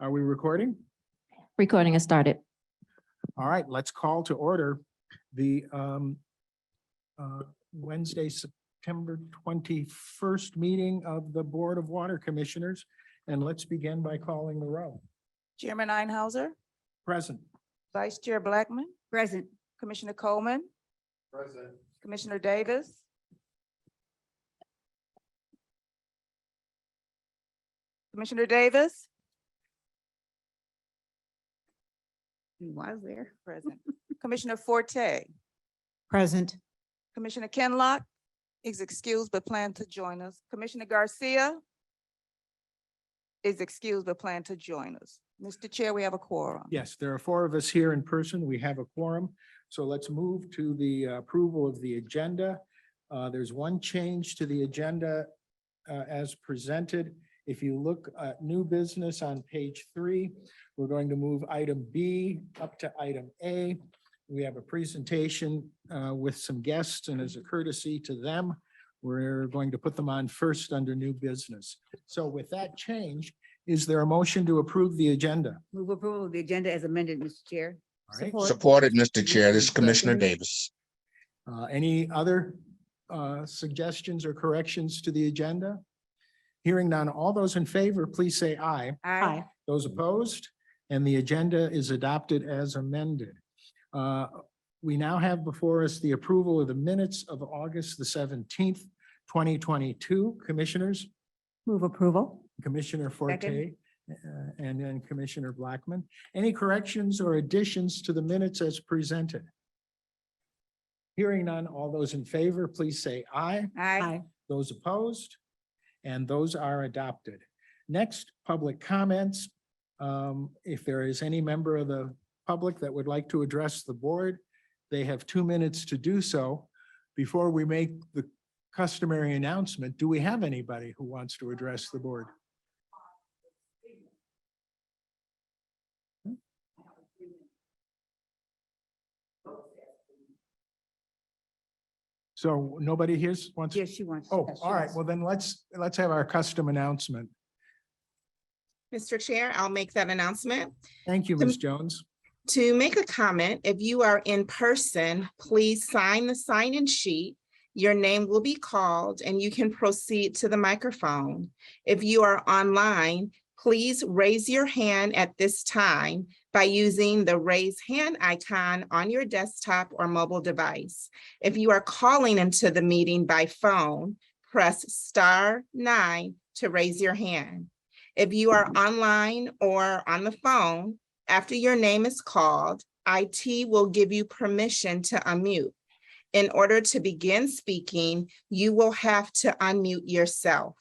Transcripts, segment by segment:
Are we recording? Recording has started. All right, let's call to order the Wednesday, September 21st meeting of the Board of Water Commissioners. And let's begin by calling the roll. Chairman Einhauser, Present. Vice Chair Blackman. Present. Commissioner Coleman, Present. Commissioner Davis. Commissioner Davis. He was there. Present. Commissioner Forte, Present. Commissioner Kenlock is excused but planned to join us. Commissioner Garcia is excused but planned to join us. Mr. Chair, we have a quorum. Yes, there are four of us here in person. We have a quorum. So let's move to the approval of the agenda. There's one change to the agenda as presented. If you look at new business on page 3, we're going to move item B up to item A. We have a presentation with some guests, and as a courtesy to them, we're going to put them on first under new business. So with that change, is there a motion to approve the agenda? Move approval of the agenda as amended, Mr. Chair. All right. Support. Supported, Mr. Chair. This is Commissioner Davis. Any other suggestions or corrections to the agenda? Hearing none, all those in favor, please say aye. Aye. Those opposed? And the agenda is adopted as amended. We now have before us the approval of the minutes of August the 17th, 2022. Commissioners, Move approval. Commissioner Forte, Second. and then Commissioner Blackman. Any corrections or additions to the minutes as presented? Hearing none, all those in favor, please say aye. Aye. Those opposed? And those are adopted. Next, public comments. If there is any member of the public that would like to address the board, they have 2 minutes to do so. Before we make the customary announcement, do we have anybody who wants to address the board? So nobody here wants? Yes, she wants. Oh, yes, she all right. wants. Well, then let's have our custom announcement. Mr. Chair, I'll make that announcement. Thank you, Ms. Jones. To make a comment, if you are in person, please sign the sign-in sheet. Your name will be called and you can proceed to the microphone. If you are online, please raise your hand at this time by using the raise hand icon on your desktop or mobile device. If you are calling into the meeting by phone, press *9 to raise your hand. If you are online or on the phone, after your name is called, IT will give you permission to unmute. In order to begin speaking, you will have to unmute yourself.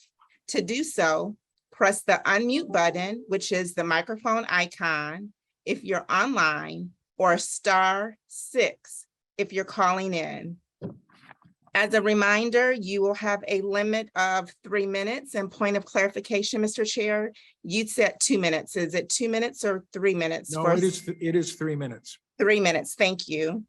To do so, press the unmute button, which is the microphone icon if you're online, or *6 if you're calling in. As a reminder, you will have a limit of 3 minutes. And point of clarification, Mr. Chair, you said 2 minutes. Is it 2 minutes or 3 minutes? No, for- it is 3 minutes. 3 minutes, thank you.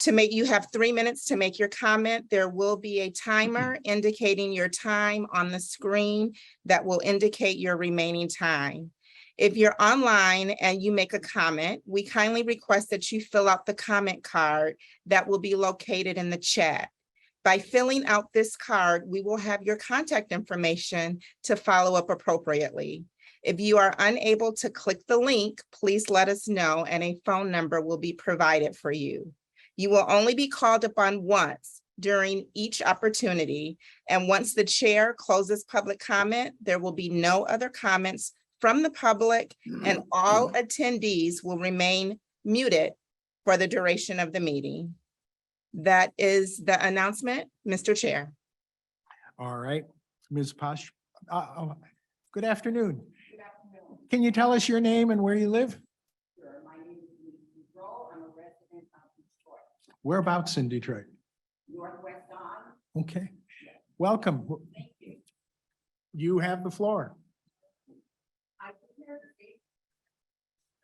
You have 3 minutes to make your comment. There will be a timer indicating your time on the screen that will indicate your remaining time. If you're online and you make a comment, we kindly request that you fill out the comment card that will be located in the chat. By filling out this card, we will have your contact information to follow up appropriately. If you are unable to click the link, please let us know and a phone number will be provided for you. You will only be called upon once during each opportunity. And once the chair closes public comment, there will be no other comments from the public and all attendees will remain muted for the duration of the meeting. That is the announcement, Mr. Chair. All right, Ms. Posh. Good afternoon. Can you tell us your name and where you live? Sure. My name is Lisa Rowe. I'm a resident of Detroit, Whereabouts in Detroit? Northwest on. Okay, welcome. Thank you. You have the floor.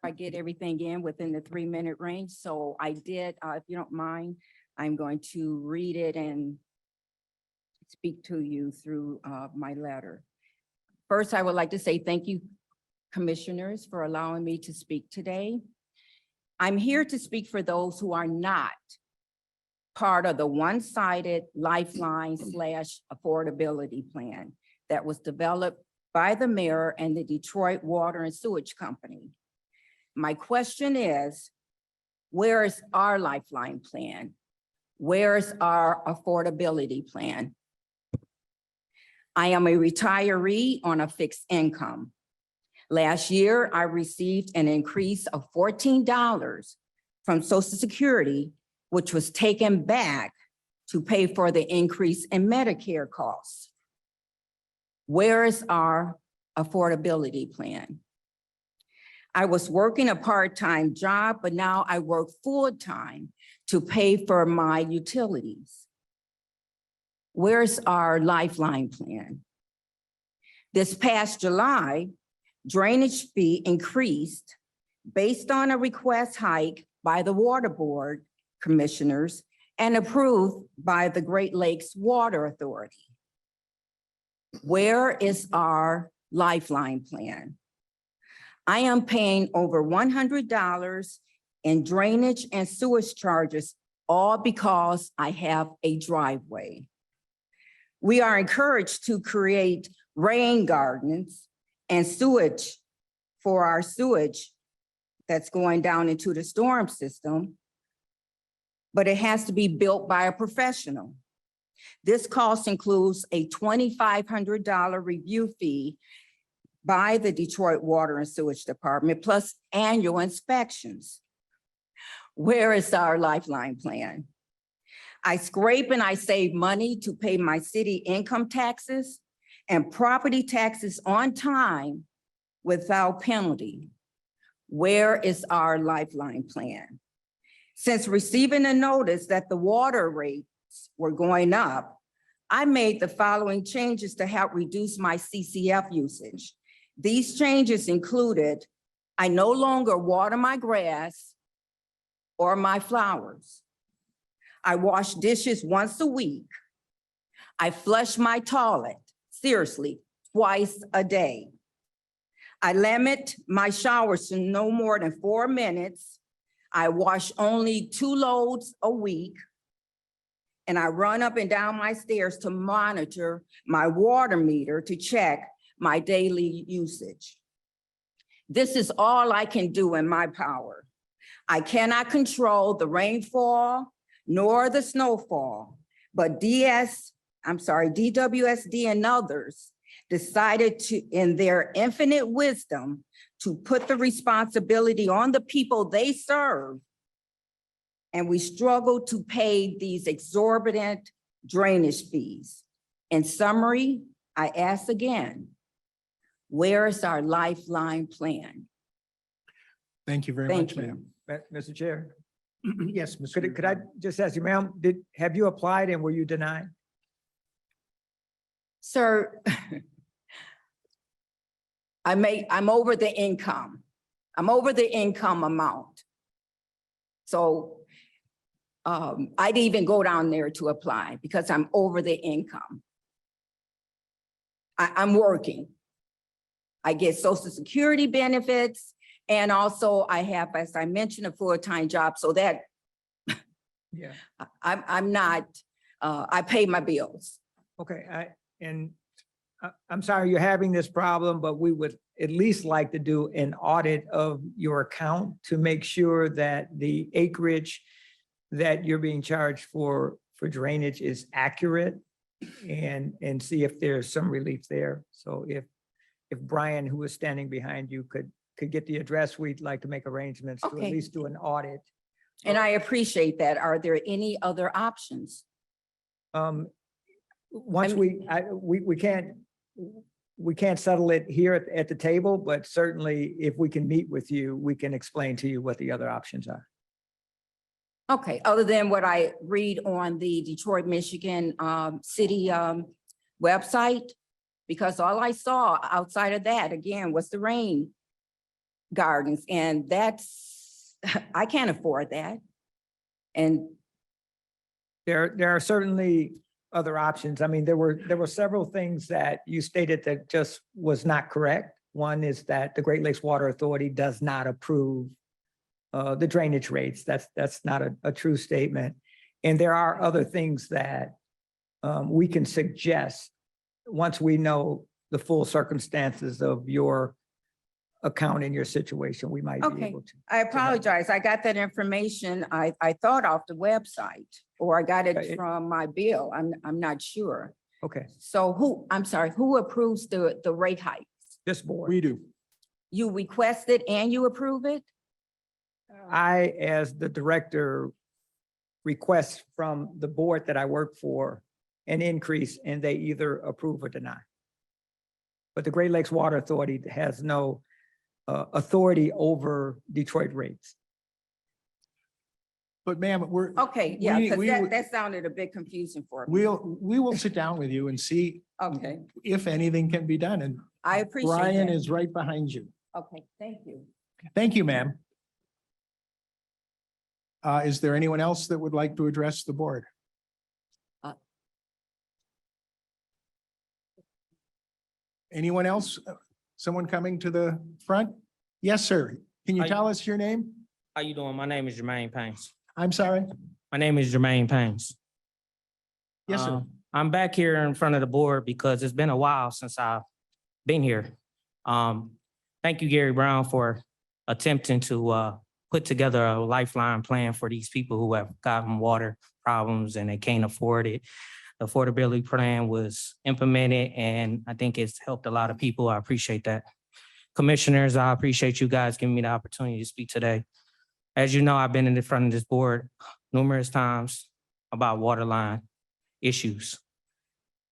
I get everything in within the 3-minute range. So I did, if you don't mind, I'm going to read it and speak to you through my letter. First, I would like to say thank you commissioners, for allowing me to speak today. I'm here to speak for those who are not part of the one-sided Lifeline / affordability plan that was developed by the mayor and the Detroit Water and Sewage Company. My question is, where is our Lifeline plan? Where is our affordability plan? I am a retiree on a fixed income. Last year, I received an increase of $14 from Social Security, which was taken back to pay for the increase in Medicare costs. Where is our affordability plan? I was working a part-time job, but now I work full-time to pay for my utilities. Where's our Lifeline plan? This past July, drainage fee increased based on a request hike by the Water Board commissioners and approved by the Great Lakes Water Authority. Where is our Lifeline plan? I am paying over $100 in drainage and sewage charges, all because I have a driveway. We are encouraged to create rain gardens and sewage for our sewage that's going down into the storm system, but it has to be built by a professional. This cost includes a $2,500 review fee by the Detroit Water and Sewage Department, plus annual inspections. Where is our Lifeline plan? I scrape and I save money to pay my city income taxes and property taxes on time without penalty. Where is our Lifeline plan? Since receiving a notice that the water rates were going up, I made the following changes to help reduce my CCF usage. These changes included, I no longer water my grass or my flowers. I wash dishes once a week. I flush my toilet, seriously, twice a day. I limit my showers to no more than 4 minutes. I wash only 2 loads a week. And I run up and down my stairs to monitor my water meter to check my daily usage. This is all I can do in my power. I cannot control the rainfall nor the snowfall, but DWSD and others decided to, in their infinite wisdom, to put the responsibility on the people they serve. And we struggle to pay these exorbitant drainage fees. In summary, I ask again, where is our Lifeline plan? Thank you very Thank much, you. ma'am. Mr. Chair, Yes, Mr. could I just ask you, ma'am, have you applied and were you denied? Sir, I'm over the income. I'm over the income amount. So I'd even go down there to apply because I'm over the income. I'm working. I get Social Security benefits, and also I have, as I mentioned, a full-time job, so that Yeah. I'm not, I pay my bills. Okay, I'm sorry you're having this problem, but we would at least like to do an audit of your account to make sure that the acreage that you're being charged for drainage is accurate and see if there's some relief there. So if Brian, who is standing behind you, could get the address, we'd like to make arrangements to at Okay. least do an audit. And I appreciate that. Are there any other options? Once we can't settle it here at the table, but certainly if we can meet with you, we can explain to you what the other options are. Okay, other than what I read on the Detroit, Michigan city website, because all I saw outside of that, again, was the rain gardens, and that's, I can't afford that. And There are certainly other options. I mean, there were several things that you stated that just was not correct. One is that the Great Lakes Water Authority does not approve the drainage rates. That's not a true statement. And there are other things that we can suggest once we know the full circumstances of your account and your situation, we might be Okay. able to. I apologize. I got that information, I thought off the website, or I got Okay. it from my bill. I'm not sure. Okay, So I'm sorry, who approves the rate hike? this board. We do. You request it and you approve it? I, as the director, request from the board that I work for an increase and they either approve or deny. But the Great Lakes Water Authority has no authority over Detroit rates. But ma'am, we're, Okay, yeah, We- because we that, would- that sounded a bit confusing for me. we will sit down with you and see Okay, if anything can be done. And I appreciate Brian that. is right behind you. Okay, thank you. Thank you, ma'am. Is there anyone else that would like to address the board? Anyone else? Someone coming to the front? Yes, sir. Can you Hi. tell us your name? How you doing? My name is Jermaine Paynes. I'm sorry. My name is Jermaine Paynes. Yes, sir. I'm back here in front of the board because it's been a while since I've been here. Thank you, Gary Brown, for attempting to put together a lifeline plan for these people who have gotten water problems and they can't afford it. The affordability plan was implemented and I think it's helped a lot of people. I appreciate that. Commissioners, I appreciate you guys giving me the opportunity to speak today. As you know, I've been in the front of this board numerous times about water line issues.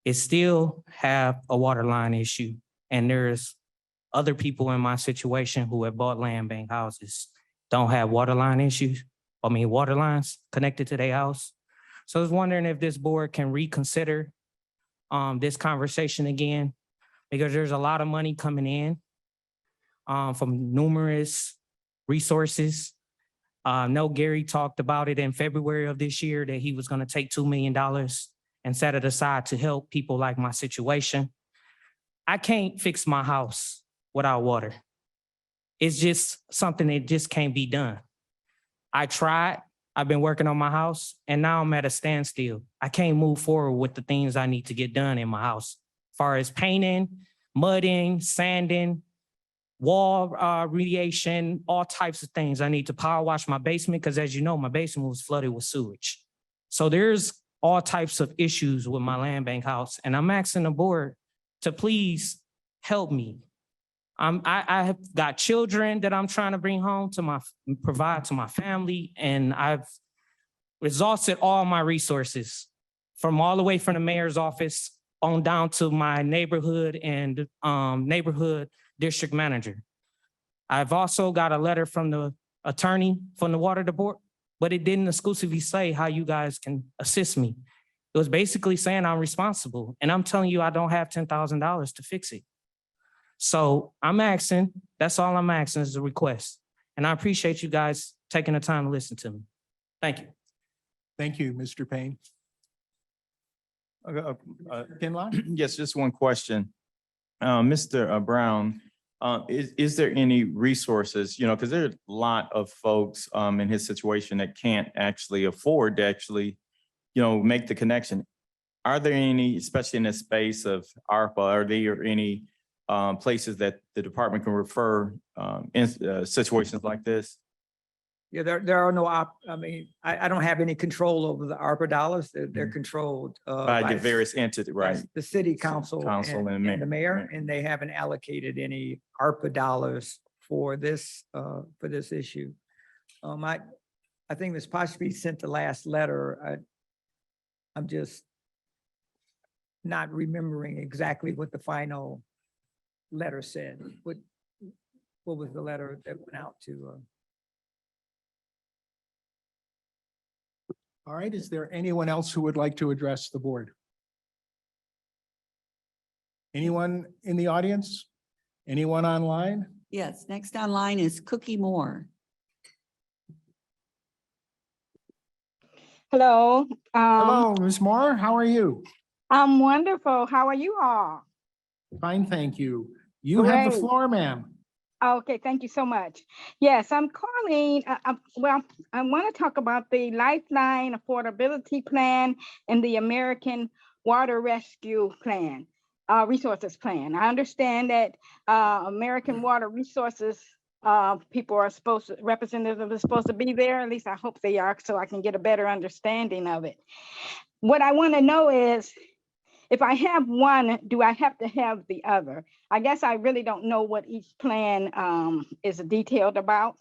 It still have a water line issue, and there's other people in my situation who have bought land bank houses, don't have water line issues, water lines connected to their house. So I was wondering if this board can reconsider this conversation again, because there's a lot of money coming in from numerous resources. I know Gary talked about it in February of this year that he was going to take $2 million and set it aside to help people like my situation. I can't fix my house without water. It's just something that just can't be done. I tried, I've been working on my house, and now I'm at a standstill. I can't move forward with the things I need to get done in my house. As far as painting, mudding, sanding, wall remediation, all types of things. I need to power wash my basement because, as you know, my basement was flooded with sewage. So there's all types of issues with my land bank house, and I'm asking the board to please help me. I have got children that I'm trying to bring home to provide to my family, and I've exhausted all my resources from all the way from the mayor's office on down to my neighborhood and neighborhood district manager. I've also got a letter from the attorney from the water board, but it didn't exclusively say how you guys can assist me. It was basically saying I'm responsible, and I'm telling you I don't have $10,000 to fix it. So I'm asking, that's all I'm asking is a request. And I appreciate you guys taking the time to listen to me. Thank you. Thank you, Mr. Payne. Kinlock? Yes, just one question. Mr. Brown, is there any resources, because there are a lot of folks in his situation that can't actually afford to actually, make the connection. Are there any, especially in the space of ARPA, are there any places that the department can refer in situations like this? Yeah, there are no I don't have any control over the ARPA dollars. They're controlled By the various entities, right? by the city council Council and and the mayor, and they haven't allocated any ARPA dollars for this issue. I think Ms. Poshby sent the last letter. I'm just not remembering exactly what the final letter said. What was the letter that went out to? All right, is there anyone else who would like to address the board? Anyone in the audience? Anyone online? Yes, next online is Cookie Moore. Hello. Hello, Ms. Moore, how are you? I'm wonderful. How are you all? Fine, thank you. You have the Great. floor, ma'am. Okay, thank you so much. Yes, I'm calling, well, I want to talk about the Lifeline Affordability Plan and the American Water Rescue Plan, Resources Plan. I understand that American Water Resources people are supposed to, representatives are supposed to be there, at least I hope they are, so I can get a better understanding of it. What I want to know is, if I have one, do I have to have the other? I guess I really don't know what each plan is detailed about.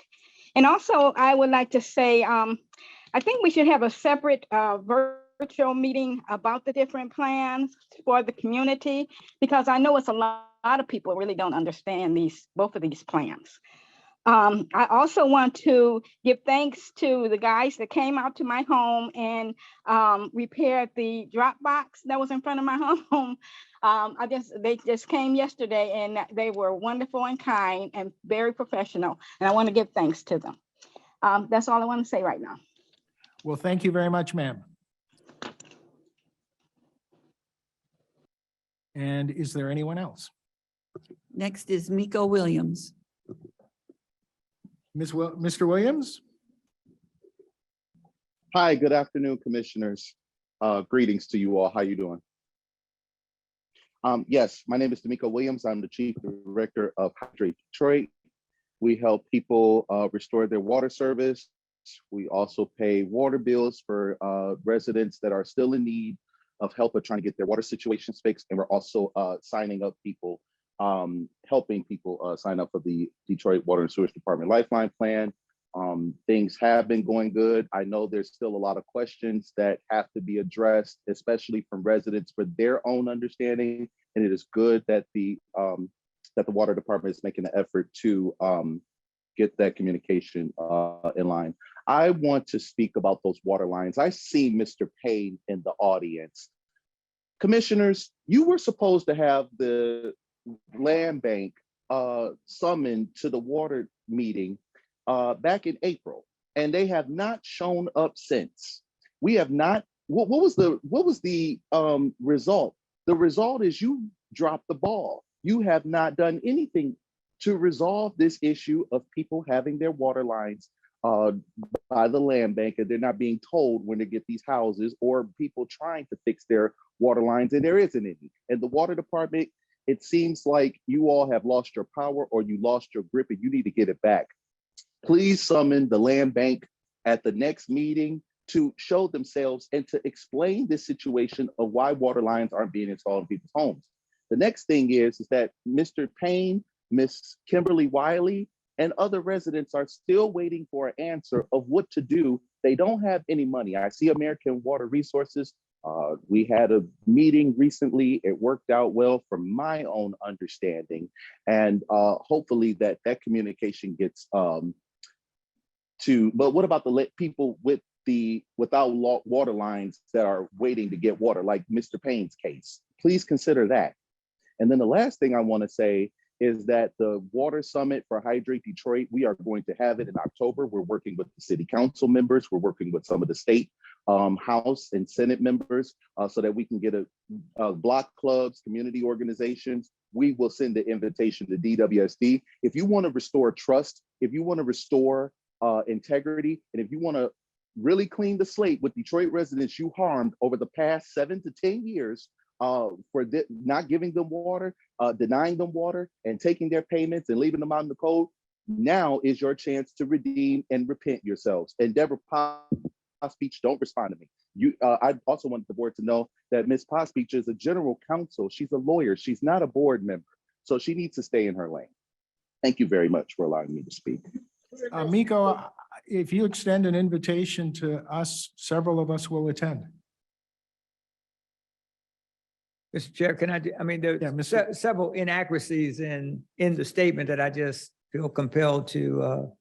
And also, I would like to say, I think we should have a separate virtual meeting about the different plans for the community, because I know it's a lot of people really don't understand both of these plans. I also want to give thanks to the guys that came out to my home and repaired the drop box that was in front of my home. They just came yesterday and they were wonderful and kind and very professional. And I want to give thanks to them. That's all I want to say right now. Well, thank you very much, ma'am. And is there anyone else? Next is Miko Williams. Mr. Williams? Hi, good afternoon, commissioners. Greetings to you all. How you doing? Yes, my name is D'Amico Williams. I'm the Chief Director of Hydrate Detroit. We help people restore their water service. We also pay water bills for residents that are still in need of help with trying to get their water situations fixed. And we're also signing up people, helping people sign up for the Detroit Water and Sewage Department Lifeline Plan. Things have been going good. I know there's still a lot of questions that have to be addressed, especially from residents for their own understanding. And it is good that the water department is making an effort to get that communication in line. I want to speak about those water lines. I see Mr. Payne in the audience. Commissioners, you were supposed to have the land bank summoned to the water meeting back in April, and they have not shown up since. We have not. What was the result? The result is you dropped the ball. You have not done anything to resolve this issue of people having their water lines by the land bank, and they're not being told when to get these houses, or people trying to fix their water lines, and there isn't any. And the water department, it seems like you all have lost your power, or you lost your grip, and you need to get it back. Please summon the land bank at the next meeting to show themselves and to explain this situation of why water lines aren't being installed in people's homes. The next thing is that Mr. Payne, Miss Kimberly Wiley, and other residents are still waiting for an answer of what to do. They don't have any money. I see American Water Resources. We had a meeting recently. It worked out well from my own understanding. And hopefully that communication gets but what about the people without water lines that are waiting to get water, like Mr. Payne's case? Please consider that. And then the last thing I want to say is that the Water Summit for Hydrate Detroit, we are going to have it in October. We're working with the city council members. We're working with some of the state House and Senate members so that we can get a block clubs, community organizations. We will send the invitation to DWSD. If you want to restore trust, if you want to restore integrity, and if you want to really clean the slate with Detroit residents you harmed over the past 7 to 10 years, for not giving them water, denying them water, and taking their payments and leaving them out in the cold, now is your chance to redeem and repent yourselves. And Deborah Pospeach, don't respond to me. I also want the board to know that Ms. Pospeach is a general counsel. She's a lawyer. She's not a board member. So she needs to stay in her lane. Thank you very much for allowing me to speak. Miko, if you extend an invitation to us, several of us will attend. Mr. Chair, can I mean, there are several inaccuracies in the statement that I just feel compelled to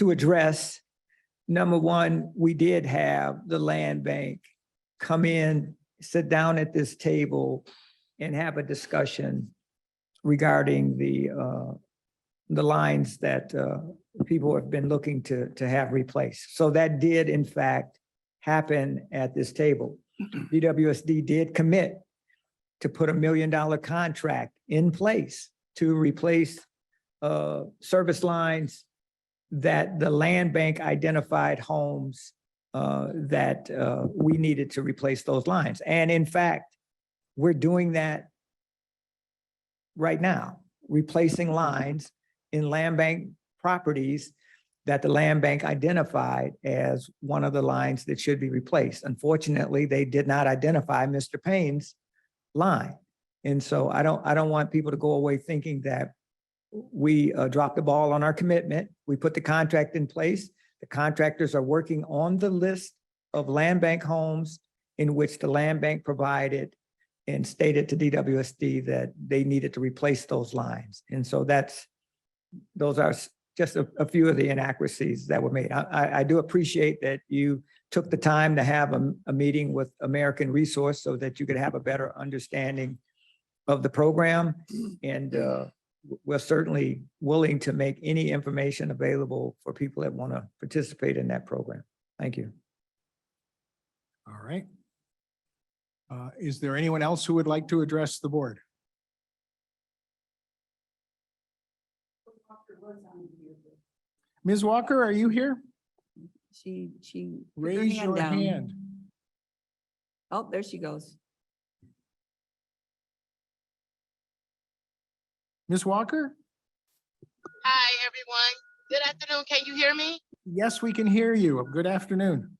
address. Number one, we did have the land bank come in, sit down at this table and have a discussion regarding the lines that people have been looking to have replaced. So that did in fact happen at this table. DWSD did commit to put $1 million contract in place to replace service lines that the land bank identified homes that we needed to replace those lines. And in fact, we're doing that right now, replacing lines in land bank properties that the land bank identified as one of the lines that should be replaced. Unfortunately, they did not identify Mr. Payne's line. And so I don't want people to go away thinking that we dropped the ball on our commitment. We put the contract in place. The contractors are working on the list of land bank homes in which the land bank provided and stated to DWSD that they needed to replace those lines. And so those are just a few of the inaccuracies that were made. I do appreciate that you took the time to have a meeting with American Resource so that you could have a better understanding of the program. And we're certainly willing to make any information available for people that want to participate in that program. Thank you. All right. Is there anyone else who would like to address the board? Ms. Walker, are you here? She. put her Raise your down. hand. Oh, there she goes. Ms. Walker? Hi, everyone. Good afternoon. Can you hear me? Yes, we can hear you. Good afternoon.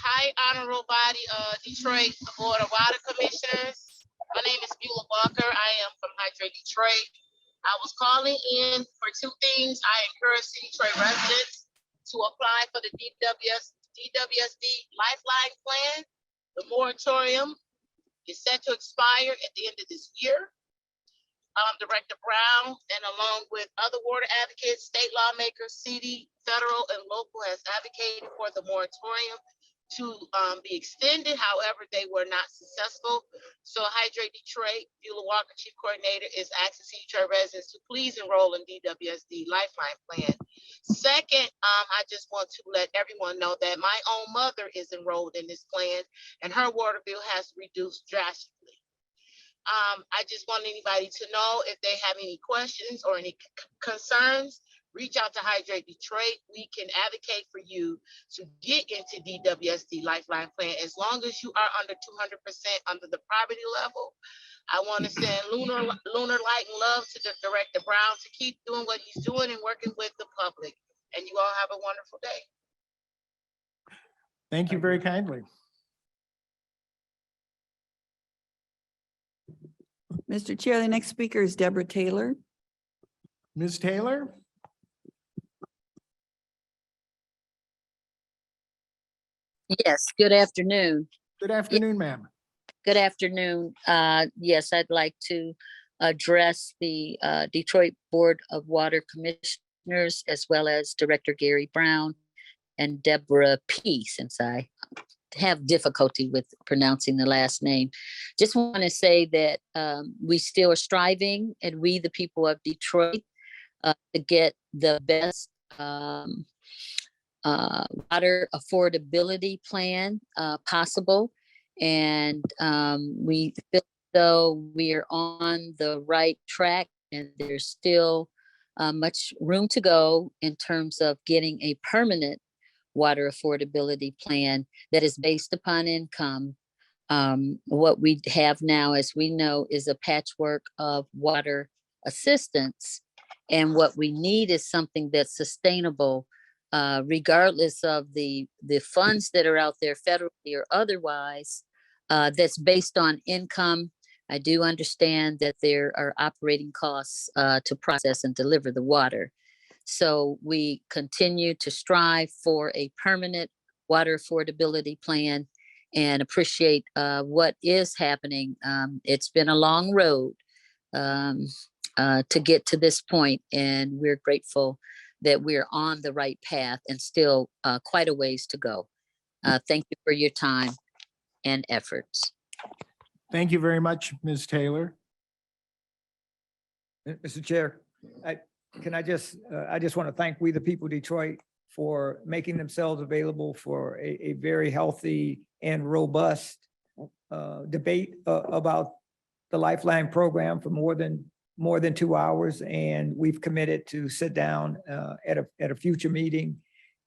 Hi, honorable body, Detroit Board of Water Commissioners. My name is Beulah Walker. I am from Hydrate Detroit. I was calling in for two things. I encourage Detroit residents to apply for the DWSD Lifeline Plan. The moratorium is set to expire at the end of this year. Director Brown, and along with other water advocates, state lawmakers, city, federal, and local, has advocated for the moratorium to be extended. However, they were not successful. So Hydrate Detroit, Beulah Walker, Chief Coordinator, is asking Detroit residents to please enroll in DWSD Lifeline Plan. Second, I just want to let everyone know that my own mother is enrolled in this plan, and her water bill has reduced drastically. I just want anybody to know if they have any questions or any concerns, reach out to Hydrate Detroit. We can advocate for you to get into DWSD Lifeline Plan as long as you are under 200% under the poverty level. I want to send lunar light and love to the Director Brown to keep doing what he's doing and working with the public. And you all have a wonderful day. Thank you very kindly. Mr. Chair, the next speaker is Deborah Taylor. Ms. Taylor? Yes, good afternoon. Good afternoon, ma'am. Good afternoon. Yes, I'd like to address the Detroit Board of Water Commissioners, as well as Director Gary Brown and Deborah P., since I have difficulty with pronouncing the last name. Just want to say that we still are striving, and we, the people of Detroit, to get the best water affordability plan possible. And we feel though we are on the right track, and there's still much room to go in terms of getting a permanent water affordability plan that is based upon income. What we have now, as we know, is a patchwork of water assistance. And what we need is something that's sustainable, regardless of the funds that are out there federally or otherwise, that's based on income. I do understand that there are operating costs to process and deliver the water. So we continue to strive for a permanent water affordability plan and appreciate what is happening. It's been a long road to get to this point, and we're grateful that we're on the right path and still quite a ways to go. Thank you for your time and efforts. Thank you very much, Ms. Taylor. Mr. Chair, I just want to thank We the People Detroit for making themselves available for a very healthy and robust debate about the Lifeline program for more than more than 2 hours, and we've committed to sit down at a future meeting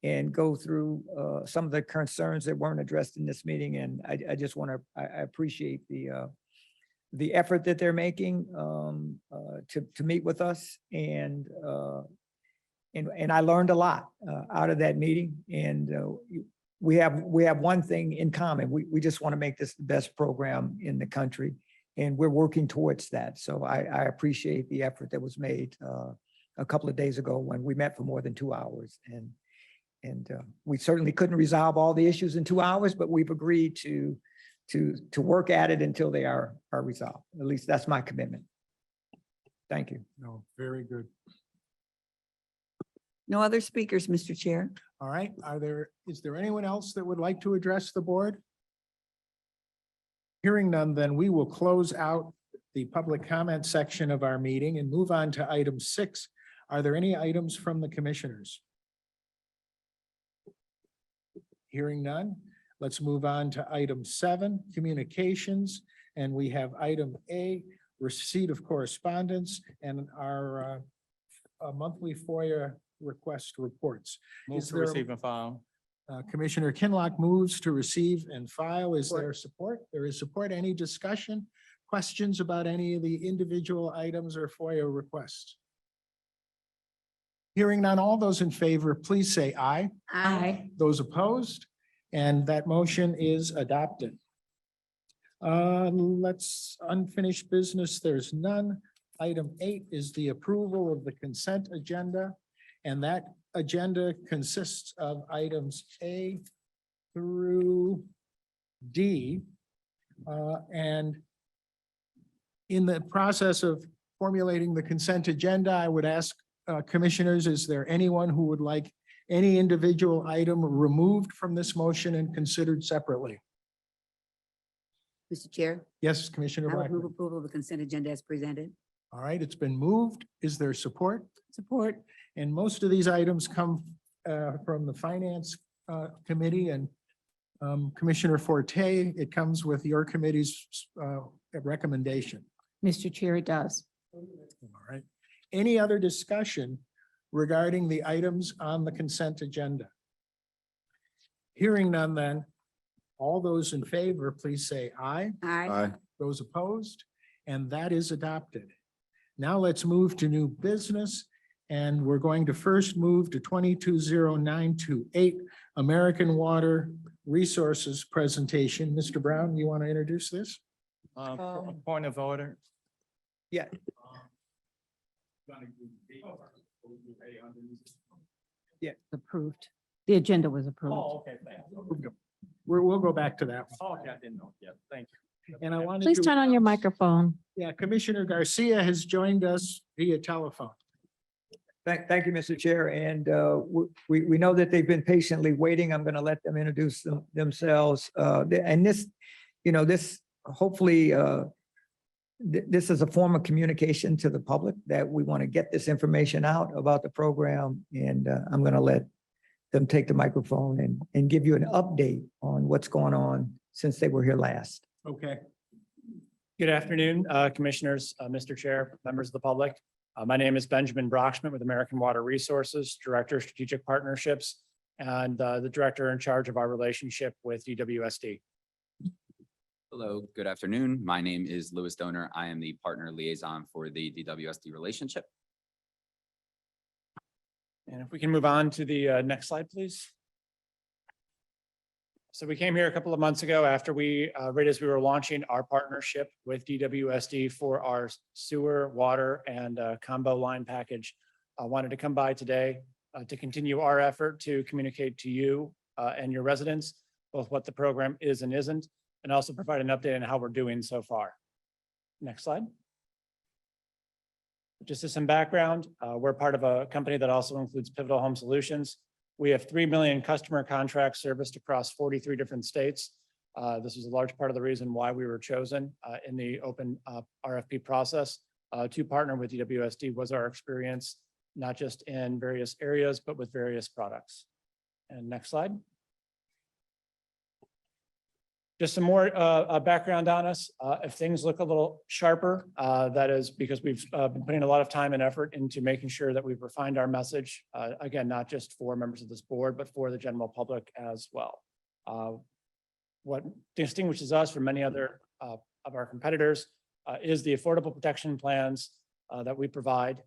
and go through some of the concerns that weren't addressed in this meeting. And I just want to, I appreciate the effort that they're making to meet with us. And I learned a lot out of that meeting. And we have one thing in common. We just want to make this the best program in the country. And we're working towards that. So I appreciate the effort that was made a couple of days ago when we met for more than 2 hours. And we certainly couldn't resolve all the issues in 2 hours, but we've agreed to work at it until they are resolved. At least that's my commitment. Thank you. No, very good. No other speakers, Mr. Chair. All right, is there anyone else that would like to address the board? Hearing none, then we will close out the public comment section of our meeting and move on to item 6. Are there any items from the commissioners? Hearing none, let's move on to item 7, communications. And we have item A, receipt of correspondence, and our monthly FOIA request reports. Move Is to there a- receive and file. Commissioner Kinlock moves to receive and file. Is there support? There is support. Any discussion? Questions about any of the individual items or FOIA requests? Hearing none, all those in favor, please say aye. Aye. Those opposed? And that motion is adopted. Let's unfinished business. There's none. Item 8 is the approval of the consent agenda. And that agenda consists of items A through D. And in the process of formulating the consent agenda, I would ask commissioners, is there anyone who would like any individual item removed from this motion and considered separately? Mr. Chair, Yes, Commissioner I would move Blackman. approval of the consent agenda as presented. All right, it's been moved. Is there support? Support. And most of these items come from the Finance Committee and Commissioner Forte, it comes with your committee's recommendation. Mr. Chair, it does. All right. Any other discussion regarding the items on the consent agenda? Hearing none, then, all those in favor, please say aye. Aye. Those opposed? And that is adopted. Now let's move to new business. And we're going to first move to 220928, American Water Resources presentation. Mr. Brown, you want to introduce this? Point of order. Yeah. Approved. The agenda was approved. Okay, thank you. We'll go back to that one. Okay, I didn't know. Yeah, thank you. And I wanted Please to turn on your announce- microphone. Yeah, Commissioner Garcia has joined us via telephone. Thank you, Mr. Chair. And we know that they've been patiently waiting. I'm going to let them introduce themselves. And this, this hopefully, this is a form of communication to the public that we want to get this information out about the program. And I'm going to let them take the microphone and give you an update on what's going on since they were here last. Okay. Good afternoon, Commissioners, Mr. Chair, members of the public. My name is Benjamin Brockschmidt with American Water Resources, Director of Strategic Partnerships, and the Director in charge of our relationship with DWSD. Hello, good afternoon. My name is Louis Donor. I am the partner liaison for the DWSD relationship. And if we can move on to the next slide, please. So we came here a couple of months ago after right as we were launching our partnership with DWSD for our sewer, water, and combo line package. I wanted to come by today to continue our effort to communicate to you and your residents, both what the program is and isn't, and also provide an update on how we're doing so far. Next slide. Just as some background, we're part of a company that also includes Pivotal Home Solutions. We have 3 million customer contracts serviced across 43 different states. This was a large part of the reason why we were chosen in the open RFP process to partner with DWSD was our experience, not just in various areas, but with various products. And next slide. Just some more background on us. If things look a little sharper, that is because we've been putting a lot of time and effort into making sure that we've refined our message. Again, not just for members of this board, but for the general public as well. What distinguishes us from many other of our competitors is the affordable protection plans that we provide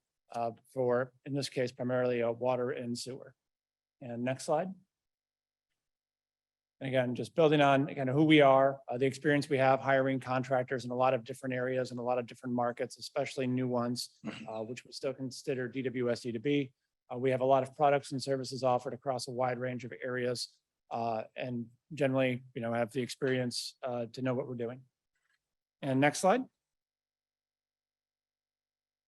for, in this case, primarily water and sewer. And next slide. And again, just building on kind of who we are, the experience we have hiring contractors in a lot of different areas and a lot of different markets, especially new ones, which we still consider DWSD to be. We have a lot of products and services offered across a wide range of areas, and generally, have the experience to know what we're doing. And next slide.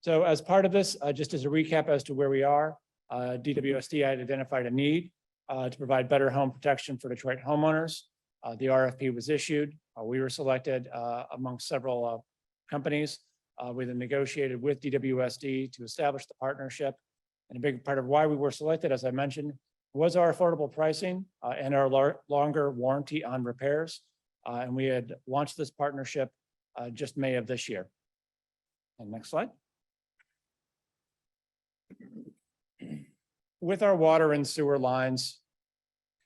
So as part of this, just as a recap as to where we are, DWSD had identified a need to provide better home protection for Detroit homeowners. The RFP was issued. We were selected amongst several companies. We then negotiated with DWSD to establish the partnership. And a big part of why we were selected, as I mentioned, was our affordable pricing and our longer warranty on repairs. And we had launched this partnership just May of this year. And next slide. With our water and sewer lines,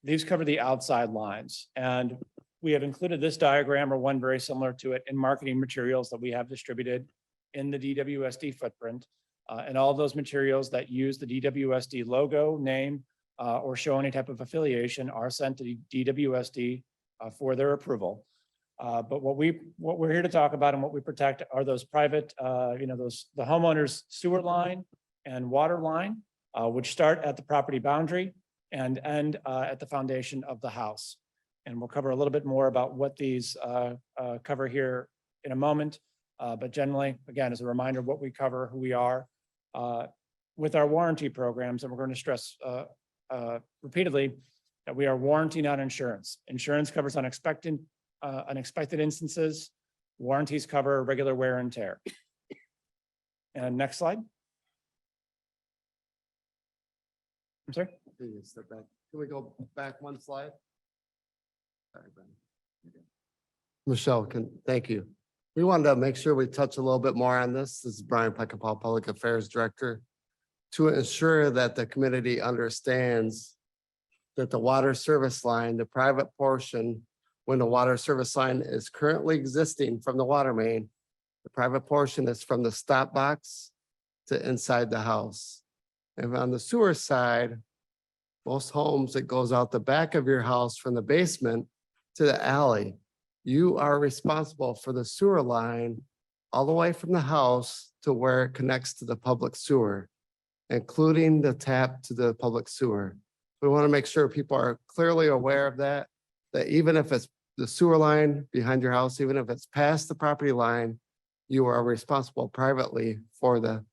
these cover the outside lines, and we have included this diagram or one very similar to it in marketing materials that we have distributed in the DWSD footprint. And all those materials that use the DWSD logo, name, or show any type of affiliation are sent to DWSD for their approval. But what we're here to talk about and what we protect are those private, the homeowner's sewer line and water line, which start at the property boundary and end at the foundation of the house. And we'll cover a little bit more about what these cover here in a moment. But generally, again, as a reminder, what we cover, who we are, with our warranty programs, and we're going to stress repeatedly that we are warranty, not insurance. Insurance covers unexpected instances. Warranties cover regular wear and tear. And next slide. I'm sorry? Step back. Can we go back one slide? Sorry, Ben. Michelle, thank you. We wanted to make sure we touch a little bit more on this. This is Brian Peckinpah, Public Affairs Director, to ensure that the community understands that the water service line, the private portion, when the water service line is currently existing from the water main, the private portion is from the stop box to inside the house. And on the sewer side, most homes, it goes out the back of your house from the basement to the alley. You are responsible for the sewer line all the way from the house to where it connects to the public sewer, including the tap to the public sewer. We want to make sure people are clearly aware of that even if it's the sewer line behind your house, even if it's past the property line, you are responsible privately for the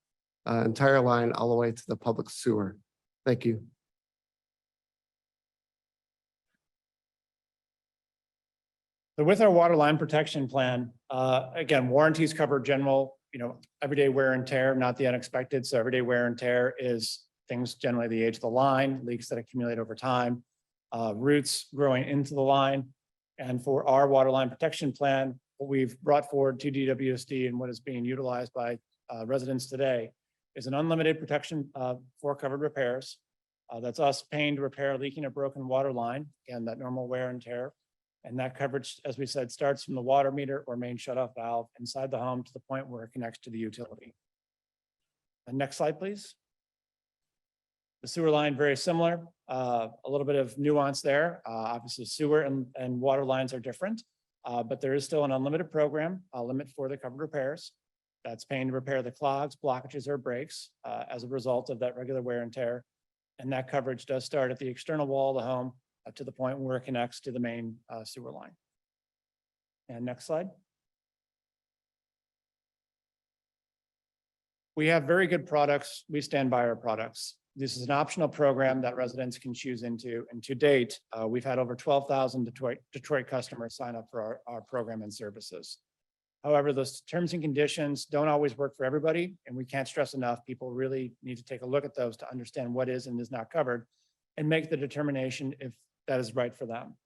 entire line all the way to the public sewer. Thank you. So with our water line protection plan, again, warranties cover general, everyday wear and tear, not the unexpected. So everyday wear and tear is things generally the age of the line, leaks that accumulate over time, roots growing into the line. And for our water line protection plan, what we've brought forward to DWSD and what is being utilized by residents today is an unlimited protection for covered repairs. That's us paying to repair leaking or broken water line, and that normal wear and tear. And that coverage, as we said, starts from the water meter or main shutoff valve inside the home to the point where it connects to the utility. And next slide, please. The sewer line, very similar, a little bit of nuance there. Obviously, sewer and water lines are different, but there is still an unlimited program, a limit for the covered repairs. That's paying to repair the clogs, blockages, or breaks as a result of that regular wear and tear. And that coverage does start at the external wall of the home to the point where it connects to the main sewer line. And next slide. We have very good products. We stand by our products. This is an optional program that residents can choose into. And to date, we've had over 12,000 Detroit customers sign up for our program and services. However, those terms and conditions don't always work for everybody, and we can't stress enough. People really need to take a look at those to understand what is and is not covered and make the determination if that is right for them.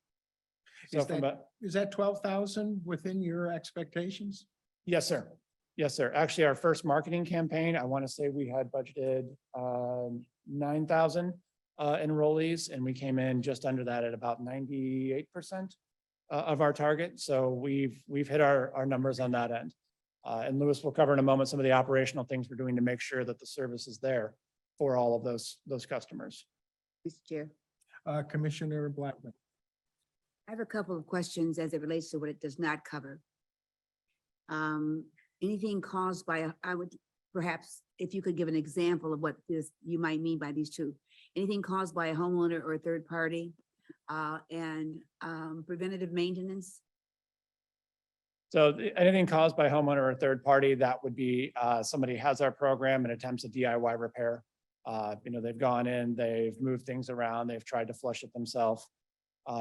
So Is from that, is that 12,000 within your expectations? yes, sir. Yes, sir. Actually, our first marketing campaign, I want to say we had budgeted 9,000 enrollees, and we came in just under that at about 98% of our target. So we've hit our numbers on that end. And Lewis will cover in a moment some of the operational things we're doing to make sure that the service is there for all of those customers. Mr. Chair, Commissioner Blackman. I have a couple of questions as it relates to what it does not cover. Anything caused by, I would perhaps, if you could give an example of what this, you might mean by these two. Anything caused by a homeowner or a third party, and preventative maintenance. So anything caused by a homeowner or a third party, that would be somebody has our program and attempts a DIY repair. They've gone in, they've moved things around, they've tried to flush it themselves.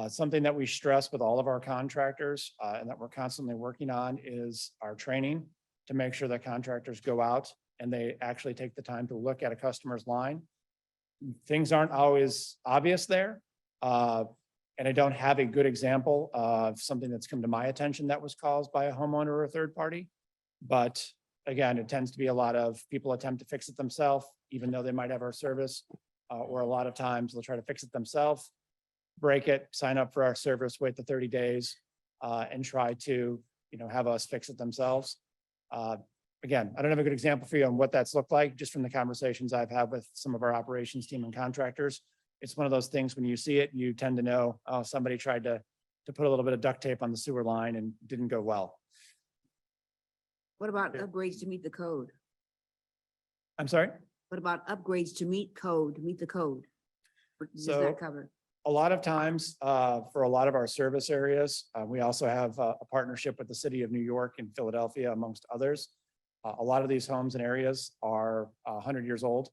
Something that we stress with all of our contractors and that we're constantly working on is our training to make sure that contractors go out and they actually take the time to look at a customer's line. Things aren't always obvious there. And I don't have a good example of something that's come to my attention that was caused by a homeowner or a third party. But again, it tends to be a lot of people attempt to fix it themselves, even though they might have our service. Or a lot of times they'll try to fix it themselves, break it, sign up for our service, wait the 30 days, and try to, have us fix it themselves. Again, I don't have a good example for you on what that's looked like, just from the conversations I've had with some of our operations team and contractors. It's one of those things when you see it, you tend to know, oh, somebody tried to put a little bit of duct tape on the sewer line and didn't go well. What about upgrades to meet the code? I'm sorry? What about upgrades to meet the code? Or does So- that cover? A lot of times, for a lot of our service areas, we also have a partnership with the city of New York and Philadelphia, amongst others. A lot of these homes and areas are 100 years old.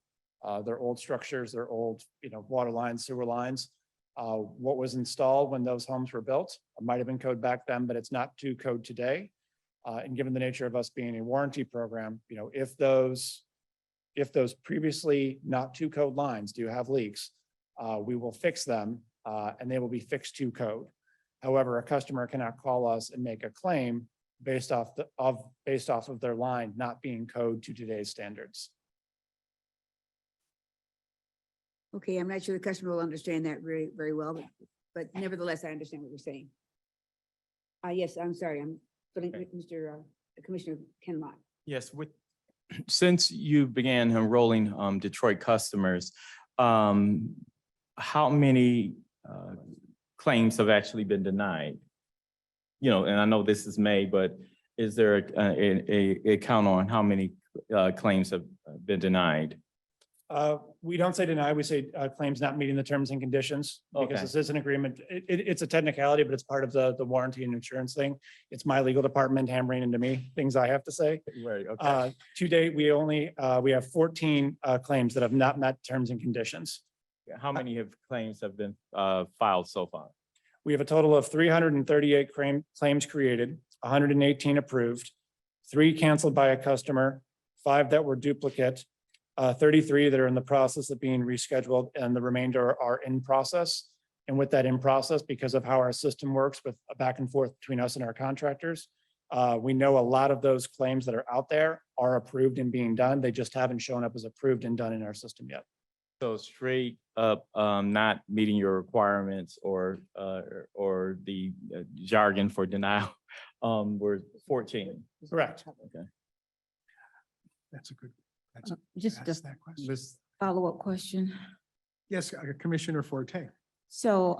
They're old structures, they're old, water lines, sewer lines. What was installed when those homes were built might have been code back then, but it's not to code today. And given the nature of us being a warranty program, if those previously not to code lines do have leaks, we will fix them and they will be fixed to code. However, a customer cannot call us and make a claim based off of their line not being code to today's standards. Okay, I'm not sure the customer will understand that very, very well, but nevertheless, I understand what you're saying. Yes, I'm sorry, I'm putting Mr. Commissioner Ken Lott. Yes, since you began enrolling Detroit customers, how many claims have actually been denied? And I know this is May, but is there a count on how many claims have been denied? We don't say deny, we say claims not meeting the terms and conditions, because Okay. this is an agreement. It's a technicality, but it's part of the warranty and insurance thing. It's my legal department hammering into me, things I have to say. Right, okay. To date, we have 14 claims that have not met terms and conditions. How many claims have been filed so far? We have a total of 338 claims created, 118 approved, 3 canceled by a customer, 5 that were duplicate, 33 that are in the process of being rescheduled, and the remainder are in process. And with that in process, because of how our system works with a back and forth between us and our contractors, we know a lot of those claims that are out there are approved and being done. They just haven't shown up as approved and done in our system yet. So straight up, not meeting your requirements or the jargon for denial, were 14. Correct. Okay. That's a good. Just ask a that question. Miss- follow-up question. Yes, Commissioner Forte. So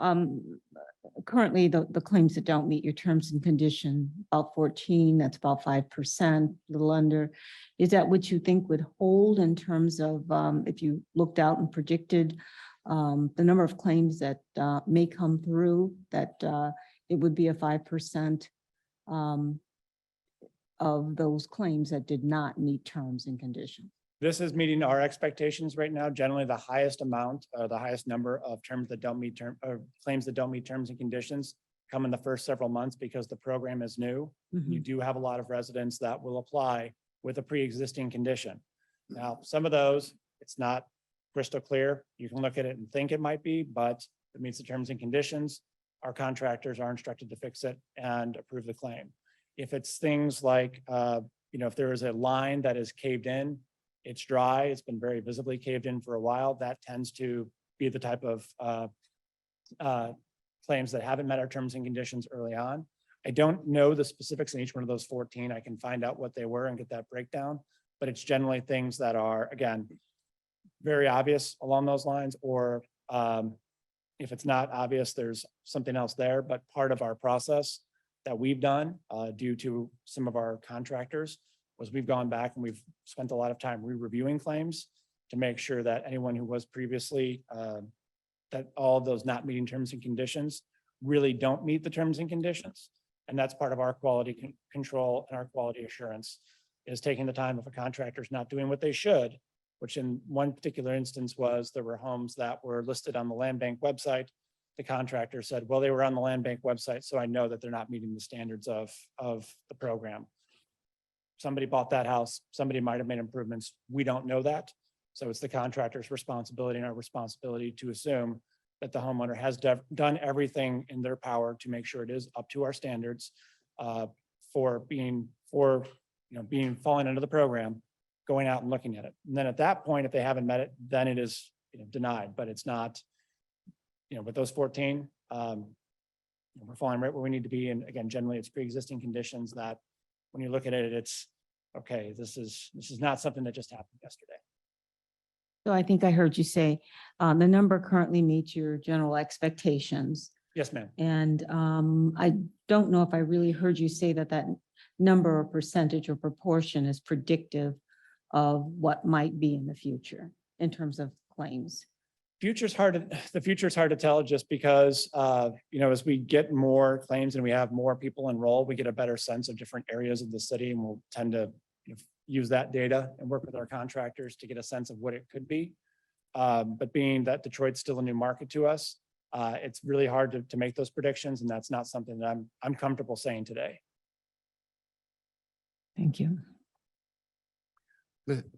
currently, the claims that don't meet your terms and condition, about 14, that's about 5%, a little under. Is that what you think would hold in terms of if you looked out and predicted the number of claims that may come through, that it would be a 5% of those claims that did not meet terms and conditions? This is meeting our expectations right now. Generally, the highest amount, the highest number of terms that don't meet claims that don't meet terms and conditions come in the first several months because the program is new. You do have a lot of residents that will apply with a pre-existing condition. Now, some of those, it's not crystal clear. You can look at it and think it might be, but it meets the terms and conditions. our contractors are instructed to fix it and approve the claim. If it's things like, if there is a line that is caved in, it's dry, it's been very visibly caved in for a while, that tends to be the type of claims that haven't met our terms and conditions early on. I don't know the specifics in each one of those 14. I can find out what they were and get that breakdown, but it's generally things that are, again, very obvious along those lines, or if it's not obvious, there's something else there. But part of our process that we've done due to some of our contractors was we've gone back and we've spent a lot of time re-reviewing claims to make sure that anyone who was previously, that all of those not meeting terms and conditions really don't meet the terms and conditions. And that's part of our quality control and our quality assurance, is taking the time if a contractor's not doing what they should, which in one particular instance was there were homes that were listed on the land bank website. The contractor said, well, they were on the land bank website, so I know that they're not meeting the standards of the program. Somebody bought that house, somebody might have made improvements. We don't know that. So it's the contractor's responsibility and our responsibility to assume that the homeowner has done everything in their power to make sure it is up to our standards falling under the program, going out and looking at it. And then at that point, if they haven't met it, then it is denied, but it's not, with those 14, we're falling right where we need to be. And again, generally it's pre-existing conditions that when you look at it, it's okay, this is not something that just happened yesterday. So I think I heard you say the number currently meets your general expectations. Yes, ma'am. And I don't know if I really heard you say that that number or percentage or proportion is predictive of what might be in the future in terms of claims. The future is hard to tell, just because, as we get more claims and we have more people enrolled, we get a better sense of different areas of the city, and we'll tend to use that data and work with our contractors to get a sense of what it could be. But being that Detroit's still a new market to us, it's really hard to make those predictions, and that's not something that I'm comfortable saying today. Thank you.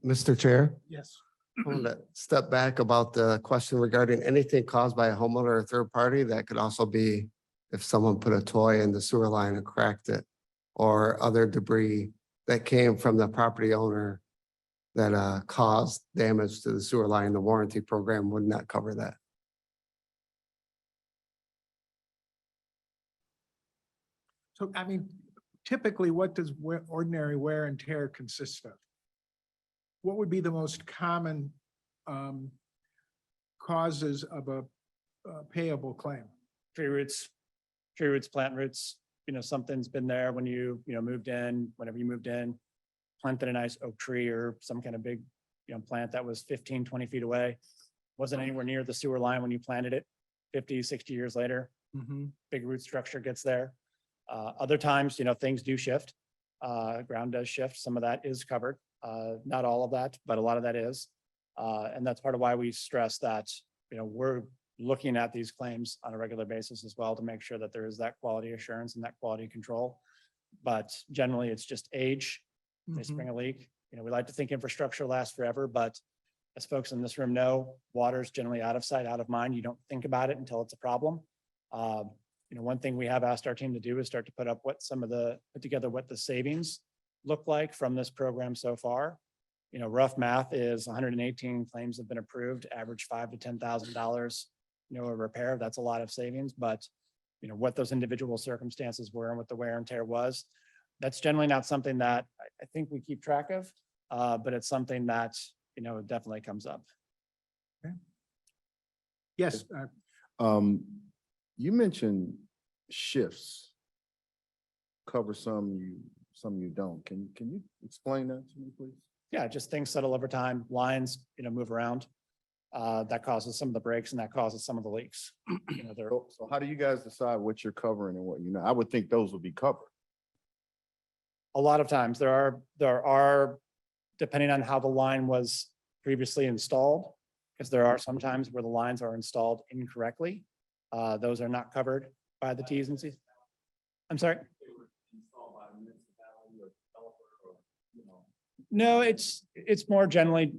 Mr. Chair, Yes. I want to step back about the question regarding anything caused by a homeowner or third party. That could also be if someone put a toy in the sewer line and cracked it, or other debris that came from the property owner that caused damage to the sewer line. The warranty program would not cover that. So, I mean, typically, what does ordinary wear and tear consist of? What would be the most common causes of a payable claim? Tree roots, plant roots, something's been there when you moved in, whenever you moved in, planted a nice oak tree or some kind of big, plant that was 15, 20 feet away. Wasn't anywhere near the sewer line when you planted it 50, 60 years later. Big root structure gets there. Other times, things do shift. Ground does shift. Some of that is covered. Not all of that, but a lot of that is. And that's part of why we stress that, we're looking at these claims on a regular basis as well to make sure that there is that quality assurance and that quality control. But generally, it's just age. They spring a leak. We like to think infrastructure lasts forever, but as folks in this room know, water is generally out of sight, out of mind. You don't think about it until it's a problem. One thing we have asked our team to do is start to put together what the savings look like from this program so far. Rough math is 118 claims have been approved, average $5,000 to $10,000, a repair. That's a lot of savings, but what those individual circumstances were and what the wear and tear was, that's generally not something that I think we keep track of, but it's something that, definitely comes up. Okay. Yes. You mentioned shifts. Cover some you don't. Can you explain that to me, please? Yeah, just things settle over time. Lines, move around. That causes some of the breaks and that causes some of the leaks. So how do you guys decide what you're covering and what you're not? I would think those would be covered. A lot of times there are, depending on how the line was previously installed, because there are some times where the lines are installed incorrectly. Those are not covered by the T's and C's. I'm sorry. No, it's more generally,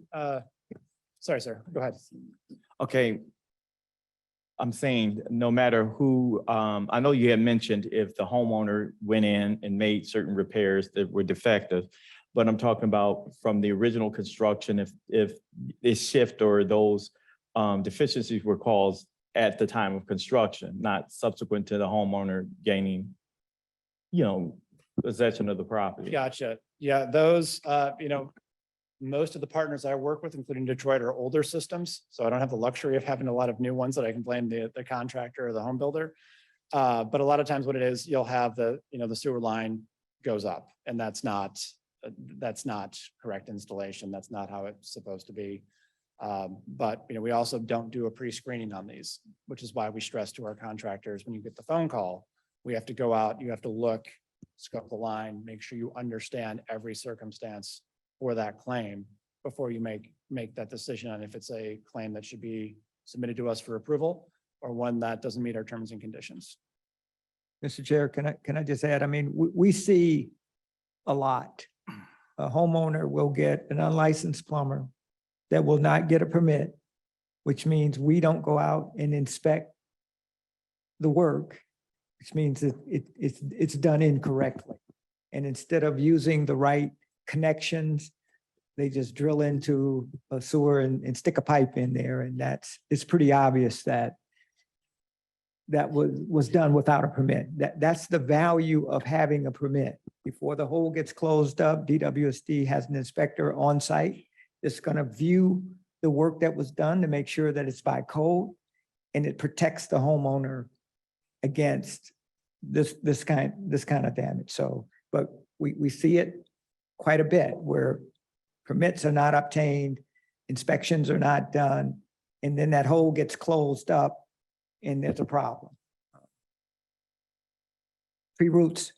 sorry, sir, go ahead. Okay. I'm saying no matter who, I know you had mentioned if the homeowner went in and made certain repairs that were defective, but I'm talking about from the original construction, if this shift or those deficiencies were caused at the time of construction, not subsequent to the homeowner gaining, possession of the property. Gotcha. Yeah, those, most of the partners I work with, including Detroit, are older systems. So I don't have the luxury of having a lot of new ones that I can blame the contractor or the home builder. But a lot of times what it is, you'll have the sewer line goes up, and that's not correct installation. That's not how it's supposed to be. But we also don't do a pre-screening on these, which is why we stress to our contractors, when you get the phone call, we have to go out, you have to look, scope the line, make sure you understand every circumstance for that claim before you make that decision on if it's a claim that should be submitted to us for approval or one that doesn't meet our terms and conditions. Mr. Chair, can I just add, I mean, we see a lot. A homeowner will get an unlicensed plumber that will not get a permit, which means we don't go out and inspect the work, which means that it's done incorrectly. And instead of using the right connections, they just drill into a sewer and stick a pipe in there. And it's pretty obvious that was done without a permit. That's the value of having a permit. Before the hole gets closed up, DWSD has an inspector on site that's going to view the work that was done to make sure that it's by code, and it protects the homeowner against this kind of damage. So, but we see it quite a bit where permits are not obtained, inspections are not done, and then that hole gets closed up and there's a problem. Tree roots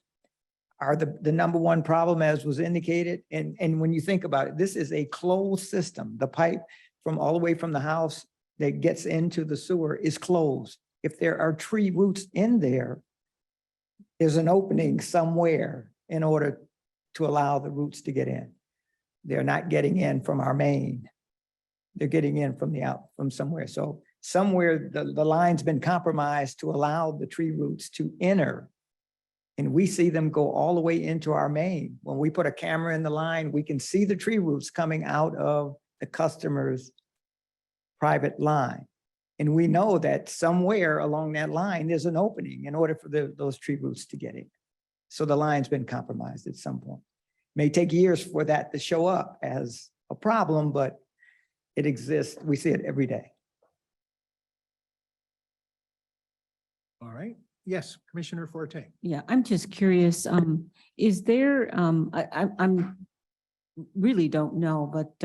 are the number one problem, as was indicated. And when you think about it, this is a closed system. The pipe from all the way from the house that gets into the sewer is closed. If there are tree roots in there, there's an opening somewhere in order to allow the roots to get in. They're not getting in from our main. They're getting in from somewhere. So somewhere the line's been compromised to allow the tree roots to enter. And we see them go all the way into our main. When we put a camera in the line, we can see the tree roots coming out of the customer's private line. And we know that somewhere along that line, there's an opening in order for those tree roots to get in. So the line's been compromised at some point. May take years for that to show up as a problem, but it exists. We see it every day. All right. Yes, Commissioner Forte. Yeah, I'm just curious, is there, I'm really don't know, but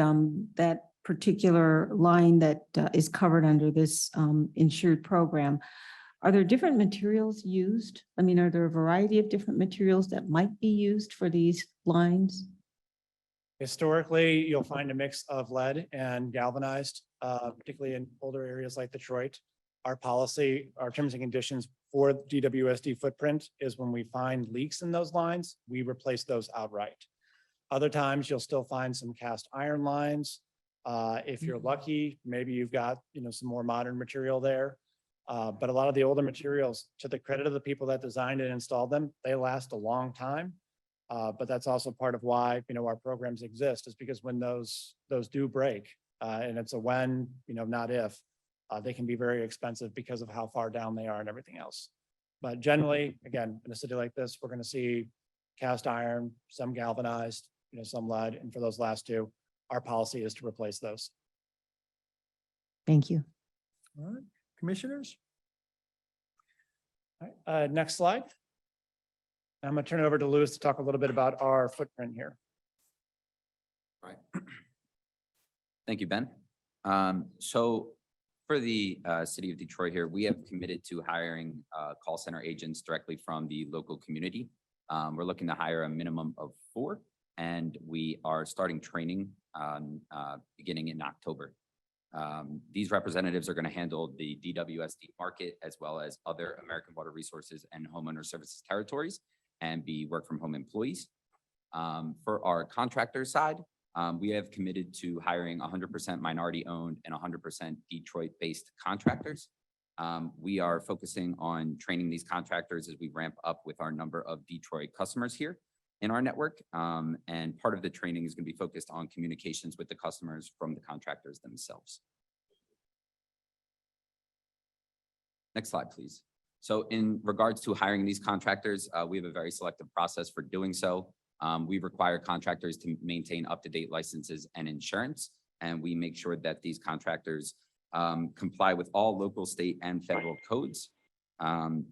that particular line that is covered under this insured program, are there different materials used? I mean, are there a variety of different materials that might be used for these lines? Historically, you'll find a mix of lead and galvanized, particularly in older areas like Detroit. Our policy, our terms and conditions for DWSD footprint is when we find leaks in those lines, we replace those outright. Other times you'll still find some cast iron lines. If you're lucky, maybe you've got, some more modern material there. But a lot of the older materials, to the credit of the people that designed and installed them, they last a long time. But that's also part of why, our programs exist, is because when those do break, and it's a when, not if, they can be very expensive because of how far down they are and everything else. But generally, again, in a city like this, we're going to see cast iron, some galvanized, some lead. And for those last two, our policy is to replace those. Thank you. All right, commissioners? All right, next slide. I'm going to turn it over to Louis to talk a little bit about our footprint here. Right. Thank you, Ben. So for the city of Detroit here, we have committed to hiring call center agents directly from the local community. We're looking to hire a minimum of 4, and we are starting training beginning in October. These representatives are going to handle the DWSD market as well as other American Water Resources and Homeowner Services territories and be work from home employees. For our contractor side, we have committed to hiring 100% minority owned and 100% Detroit based contractors. We are focusing on training these contractors as we ramp up with our number of Detroit customers here in our network. And part of the training is going to be focused on communications with the customers from the contractors themselves. Next slide, please. So in regards to hiring these contractors, we have a very selective process for doing so. We require contractors to maintain up-to-date licenses and insurance, and we make sure that these contractors comply with all local, state, and federal codes.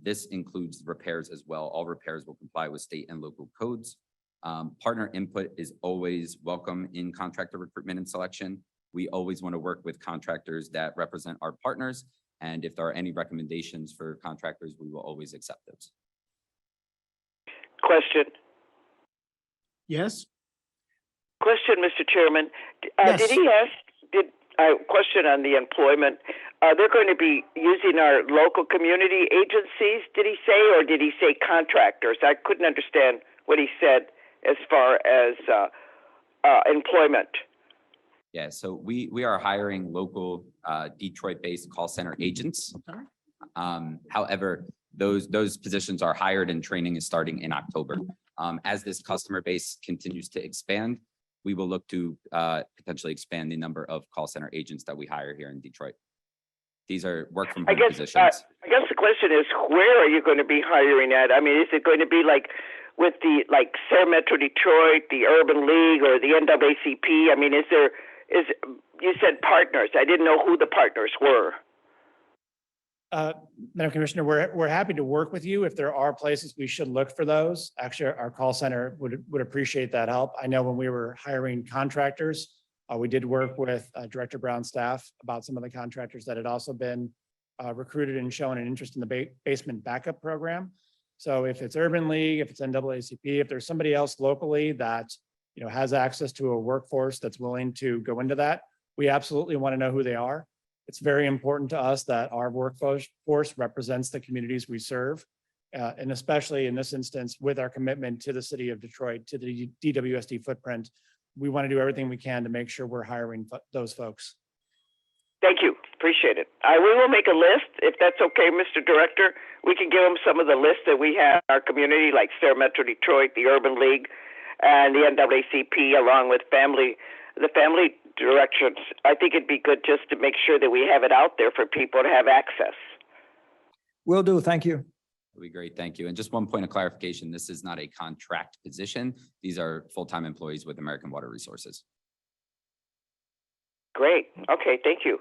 This includes repairs as well. All repairs will comply with state and local codes. Partner input is always welcome in contractor recruitment and selection. We always want to work with contractors that represent our partners. And if there are any recommendations for contractors, we will always accept those. Question. Yes? Question, Mr. Chairman. Yes. Question on the employment. They're going to be using our local community agencies, did he say, or did he say contractors? I couldn't understand what he said as far as employment. Yeah, so we are hiring local Detroit-based call center agents. However, those positions are hired and training is starting in October. As this customer base continues to expand, we will look to potentially expand the number of call center agents that we hire here in Detroit. These are work from home positions. I guess the question is, where are you going to be hiring at? I mean, is it going to be like with the Sarah Metro Detroit, the Urban League, or the NAACP? I mean, you said partners. I didn't know who the partners were. Madam Commissioner, we're happy to work with you. If there are places we should look for those, actually, our call center would appreciate that help. I know when we were hiring contractors, we did work with Director Brown's staff about some of the contractors that had also been recruited and shown an interest in the basement backup program. So if it's Urban League, if it's NAACP, if there's somebody else locally that has access to a workforce that's willing to go into that, we absolutely want to know who they are. It's very important to us that our workforce represents the communities we serve. And especially in this instance, with our commitment to the city of Detroit, to the DWSD footprint, we want to do everything we can to make sure we're hiring those folks. Thank you. Appreciate it. We will make a list, if that's okay, Mr. Director. We can give them some of the lists that we have in our community, like Sarah Metro Detroit, the Urban League, and the NAACP, along with the family directions. I think it'd be good just to make sure that we have it out there for people to have access. Will do. Thank you. That'd be great. Thank you. And just one point of clarification, this is not a contract position. These are full-time employees with American Water Resources. Great. Okay. Thank you.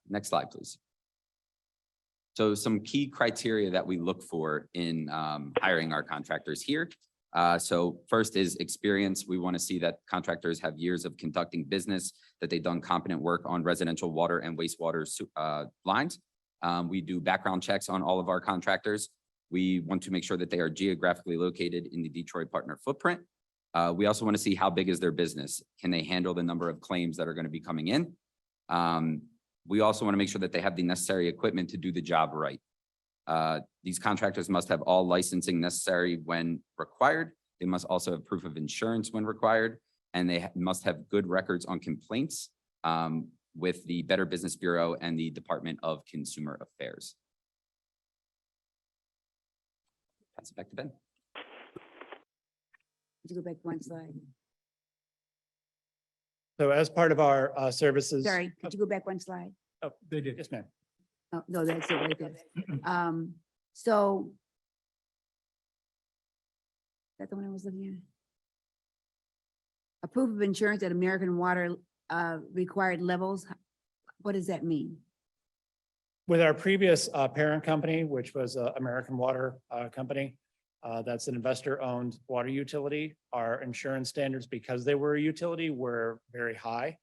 Next slide, please. So some key criteria that we look for in hiring our contractors here. So first is experience. We want to see that contractors have years of conducting business, that they've done competent work on residential water and wastewater lines. We do background checks on all of our contractors. We want to make sure that they are geographically located in the Detroit partner footprint. We also want to see how big is their business. Can they handle the number of claims that are going to be coming in? We also want to make sure that they have the necessary equipment to do the job right. These contractors must have all licensing necessary when required. They must also have proof of insurance when required, and they must have good records on complaints with the Better Business Bureau and the Department of Consumer Affairs. Pass it back to Ben. Could you go back one slide? So as part of our services. Sorry, could you go back one slide? Oh, they did. Yes, ma'am. Oh, no, that's it right there. So that's the one I was looking at. A proof of insurance at American Water required levels. What does that mean? With our previous parent company, which was American Water Company, that's an investor-owned water utility. Our insurance standards, because they were a utility, were very high.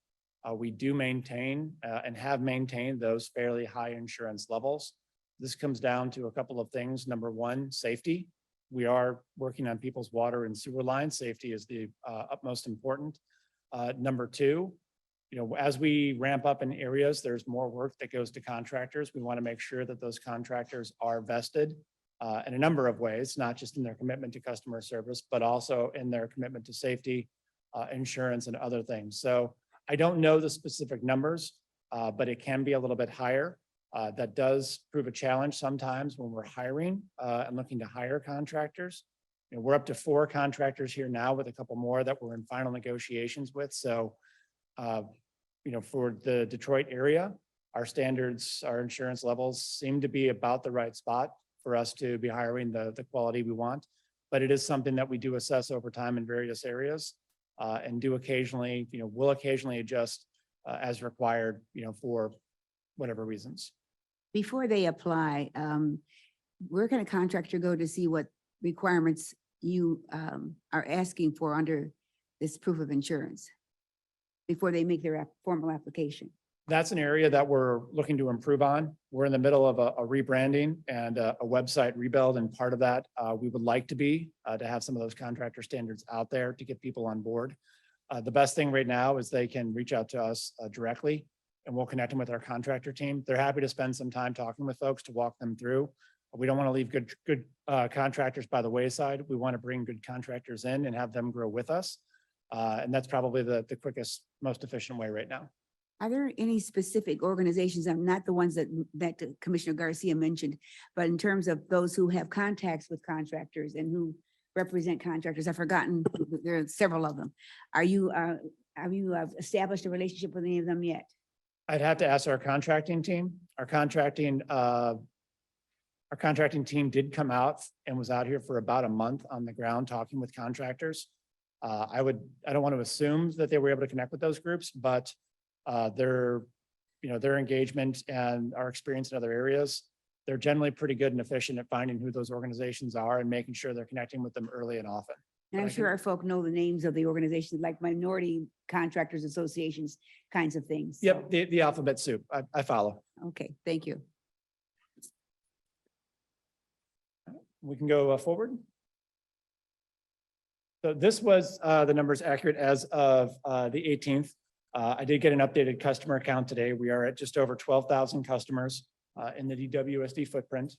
We do maintain and have maintained those fairly high insurance levels. This comes down to a couple of things. Number one, safety. We are working on people's water and sewer lines. Safety is the utmost important. Number two, as we ramp up in areas, there's more work that goes to contractors. We want to make sure that those contractors are vested in a number of ways, not just in their commitment to customer service, but also in their commitment to safety, insurance, and other things. So I don't know the specific numbers, but it can be a little bit higher. That does prove a challenge sometimes when we're hiring and looking to hire contractors. You know, we're up to 4 contractors here now with a couple more that we're in final negotiations with. So, you know, for the Detroit area, our standards, our insurance levels seem to be about the right spot for us to be hiring the quality we want. But it is something that we do assess over time in various areas and do occasionally, you know, will occasionally adjust as required, you know, for whatever reasons. Before they apply, where can a contractor go to see what requirements you are asking for under this proof of insurance before they make their formal application? That's an area that we're looking to improve on. We're in the middle of a rebranding and a website rebuild, and part of that, we would like to be to have some of those contractor standards out there to get people on board. The best thing right now is they can reach out to us directly, and we'll connect them with our contractor team. They're happy to spend some time talking with folks to walk them through. We don't want to leave good contractors by the wayside. We want to bring good contractors in and have them grow with us. And that's probably the quickest, most efficient way right now. Are there any specific organizations, not the ones that Commissioner Garcia mentioned, but in terms of those who have contacts with contractors and who represent contractors? I've forgotten, there are several of them. Have you established a relationship with any of them yet? I'd have to ask our contracting team. Our contracting team did come out and was out here for about a month on the ground talking with contractors. I don't want to assume that they were able to connect with those groups, but their engagement and our experience in other areas, they're generally pretty good and efficient at finding who those organizations are and making sure they're connecting with them early and often. And I'm sure our folk know the names of the organizations like minority contractors associations, kinds of things. Yep, the alphabet soup. I follow. Okay, thank you. We can go forward. So this was the numbers accurate as of the 18th. I did get an updated customer count today. We are at just over 12,000 customers in the DWSD footprint.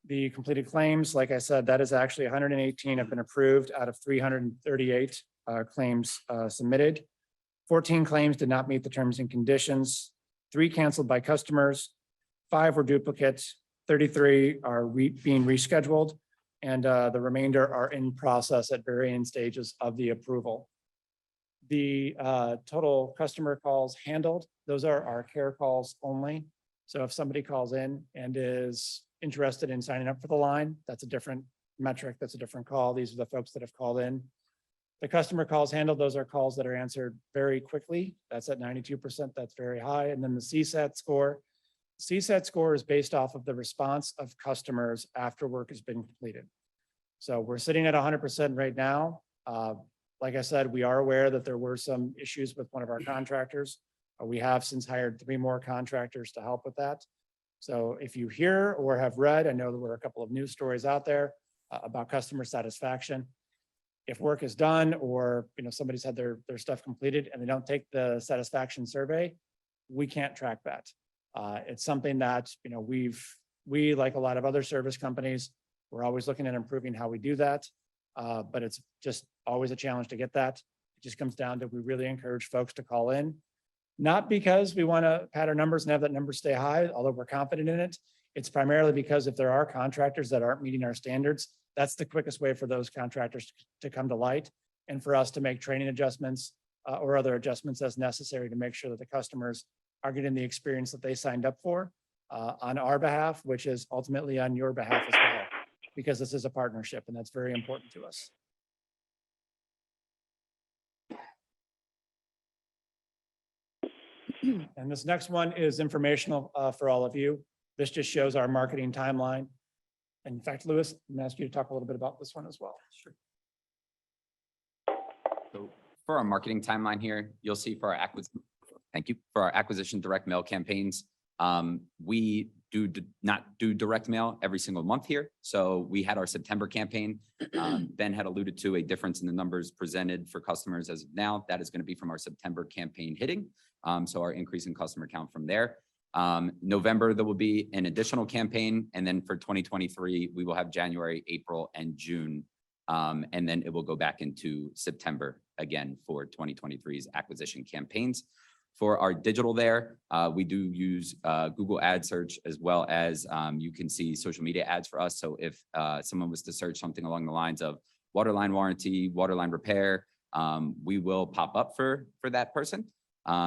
The completed claims, like I said, that is actually 118 have been approved out of 338 claims submitted. 14 claims did not meet the terms and conditions, 3 canceled by customers, 5 were duplicates, 33 are being rescheduled, and the remainder are in process at varying stages of the approval. The total customer calls handled, those are our care calls only. So if somebody calls in and is interested in signing up for the line, that's a different metric, that's a different call. These are the folks that have called in. The customer calls handled, those are calls that are answered very quickly. That's at 92%, that's very high. And then the CSAT score. CSAT score is based off of the response of customers after work has been completed. So we're sitting at 100% right now. Like I said, we are aware that there were some issues with one of our contractors. We have since hired 3 more contractors to help with that. So if you hear or have read, I know there were a couple of news stories out there about customer satisfaction. If work is done or somebody's had their stuff completed and they don't take the satisfaction survey, we can't track that. It's something that we like a lot of other service companies, we're always looking at improving how we do that. But it's just always a challenge to get that. It just comes down to, we really encourage folks to call in. Not because we want to pad our numbers and have that number stay high, although we're confident in it. It's primarily because if there are contractors that aren't meeting our standards, that's the quickest way for those contractors to come to light and for us to make training adjustments or other adjustments as necessary to make sure that the customers are getting the experience that they signed up for on our behalf, which is ultimately on your behalf as well, because this is a partnership and that's very important to us. And this next one is informational for all of you. This just shows our marketing timeline. In fact, Louis, I'm gonna ask you to talk a little bit about this one as well. Sure. So for our marketing timeline here, you'll see for our for our acquisition direct mail campaigns, we do not do direct mail every single month here. So we had our September campaign. Ben had alluded to a difference in the numbers presented for customers as of now. That is going to be from our September campaign hitting. So our increase in customer count from there. November, there will be an additional campaign. And then for 2023, we will have January, April, and June. And then it will go back into September again for 2023's acquisition campaigns. For our digital there, we do use Google ad search as well as you can see social media ads for us. So if someone was to search something along the lines of water line warranty, water line repair, we will pop up for that person.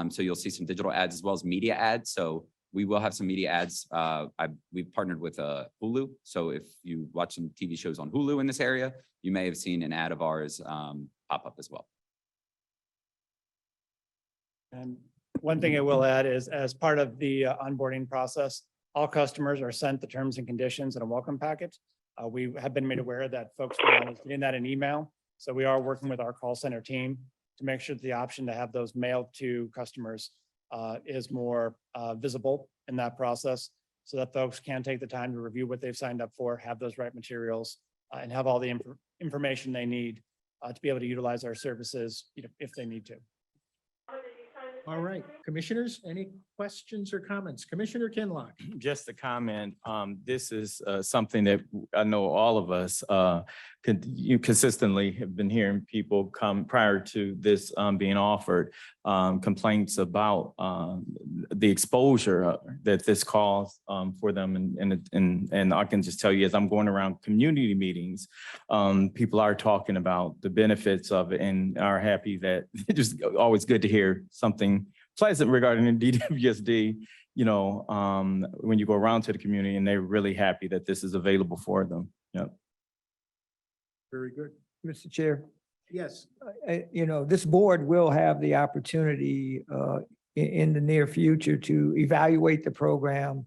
So you'll see some digital ads as well as media ads. So we will have some media ads. We've partnered with Hulu. So if you watch some TV shows on Hulu in this area, you may have seen an ad of ours pop up as well. And one thing I will add is as part of the onboarding process, all customers are sent the terms and conditions in a welcome packet. We have been made aware that folks were always getting that in email. So we are working with our call center team to make sure that the option to have those mailed to customers is more visible in that process so that folks can take the time to review what they've signed up for, have those right materials, and have all the information they need to be able to utilize our services, if they need to. All right, commissioners, any questions or comments? Commissioner Kinlock. Just a comment, this is something that I know all of us consistently have been hearing people come prior to this being offered, complaints about the exposure that this caused for them. And I can just tell you, as I'm going around community meetings, people are talking about the benefits of it and are happy that it's just always good to hear something pleasant regarding the DWSD, when you go around to the community, and they're really happy that this is available for them. Yep. Very good. Mr. Chair, Yes. this board will have the opportunity in the near future to evaluate the program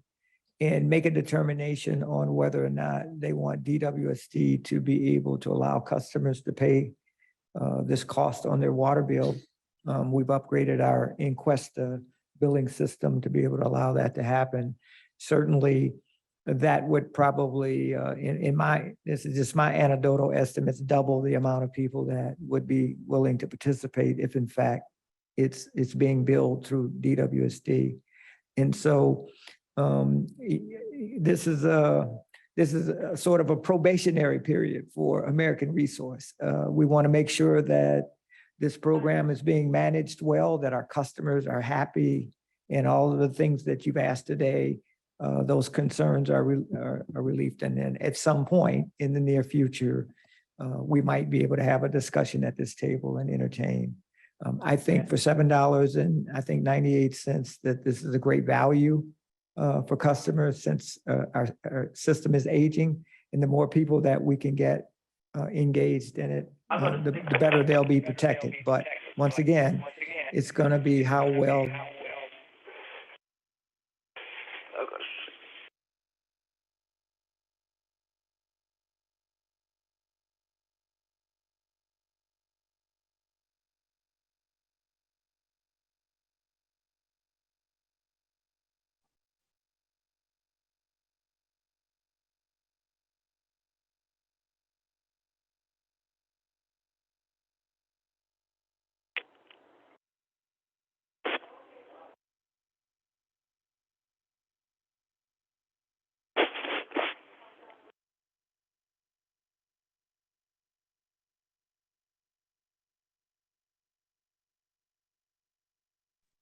and make a determination on whether or not they want DWSD to be able to allow customers to pay this cost on their water bill. We've upgraded our Enquesta billing system to be able to allow that to happen. Certainly, that would probably, this is just my anecdotal estimates, double the amount of people that would be willing to participate if in fact it's being billed through DWSD. And so this is a sort of a probationary period for American Resource. We want to make sure that this program is being managed well, that our customers are happy, and all of the things that you've asked today, those concerns are relieved. And then at some point in the near future, we might be able to have a discussion at this table and entertain. I think for $7 and I think 98 cents that this is a great value for customers since our system is aging, and the more people that we can get engaged in it, the better they'll be protected. But once again, it's going to be how well.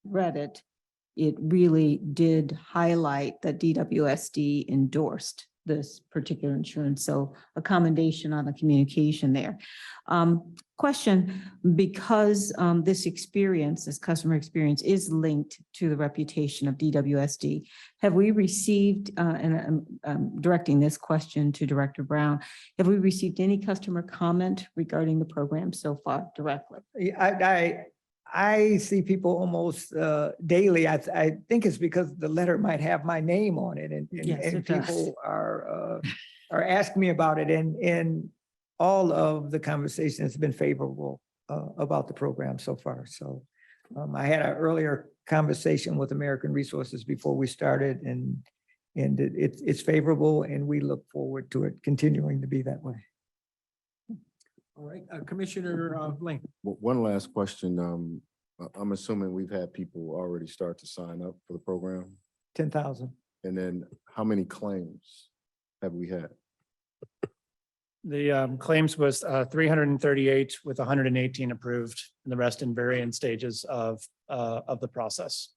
Read it, it really did highlight that DWSD endorsed this particular insurance. So a commendation on the communication there. Question, because this experience, this customer experience is linked to the reputation of DWSD, have we received, and I'm directing this question to Director Brown, have we received any customer comment regarding the program so far directly? I see people almost daily. I think it's because the letter might have my name on it, and Yes, it does. people are asking me about it, and all of the conversation has been favorable about the program so far. So I had an earlier conversation with American Resources before we started, and it's favorable, and we look forward to it continuing to be that way. All right, Commissioner Ling. One last question. I'm assuming we've had people already start to sign up for the program. 10,000. And then how many claims have we had? The claims was 338 with 118 approved and the rest in varying stages of the process.